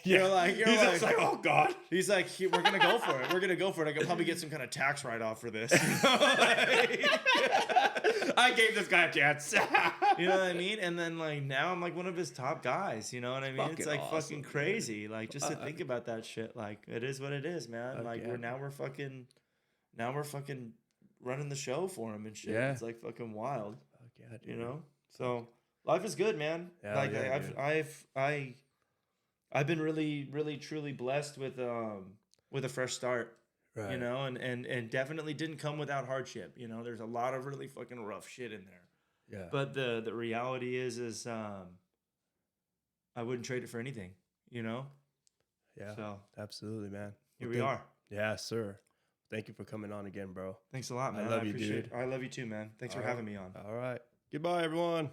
You're He's like, oh god. He's like, we're gonna go for it. We're gonna go for it. I could probably get some kind of tax write-off for this. I gave this guy a chance. You know what I mean? And then now I'm like one of his top guys. You know what I mean? It's like awesome, fucking crazy. Man. Like just to think about that shit. Like it is what it is, man. Like we're fucking running the show for him and shit. Yeah. It's like fucking wild. Fuck yeah, dude. You know? So life is good, man. Yeah, I've been really, really, truly blessed with a fresh start. Right. You know, and definitely didn't come without hardship. You know, there's a lot of really fucking rough shit in there. Yeah. But the reality is I wouldn't trade it for anything, you know? Yeah. So absolutely, man. Here we are. Yeah, sir. Thank you for coming on again, bro. Thanks a lot, man. I love you, dude. I love you too, man. Thanks for having me on. All right. Goodbye, everyone.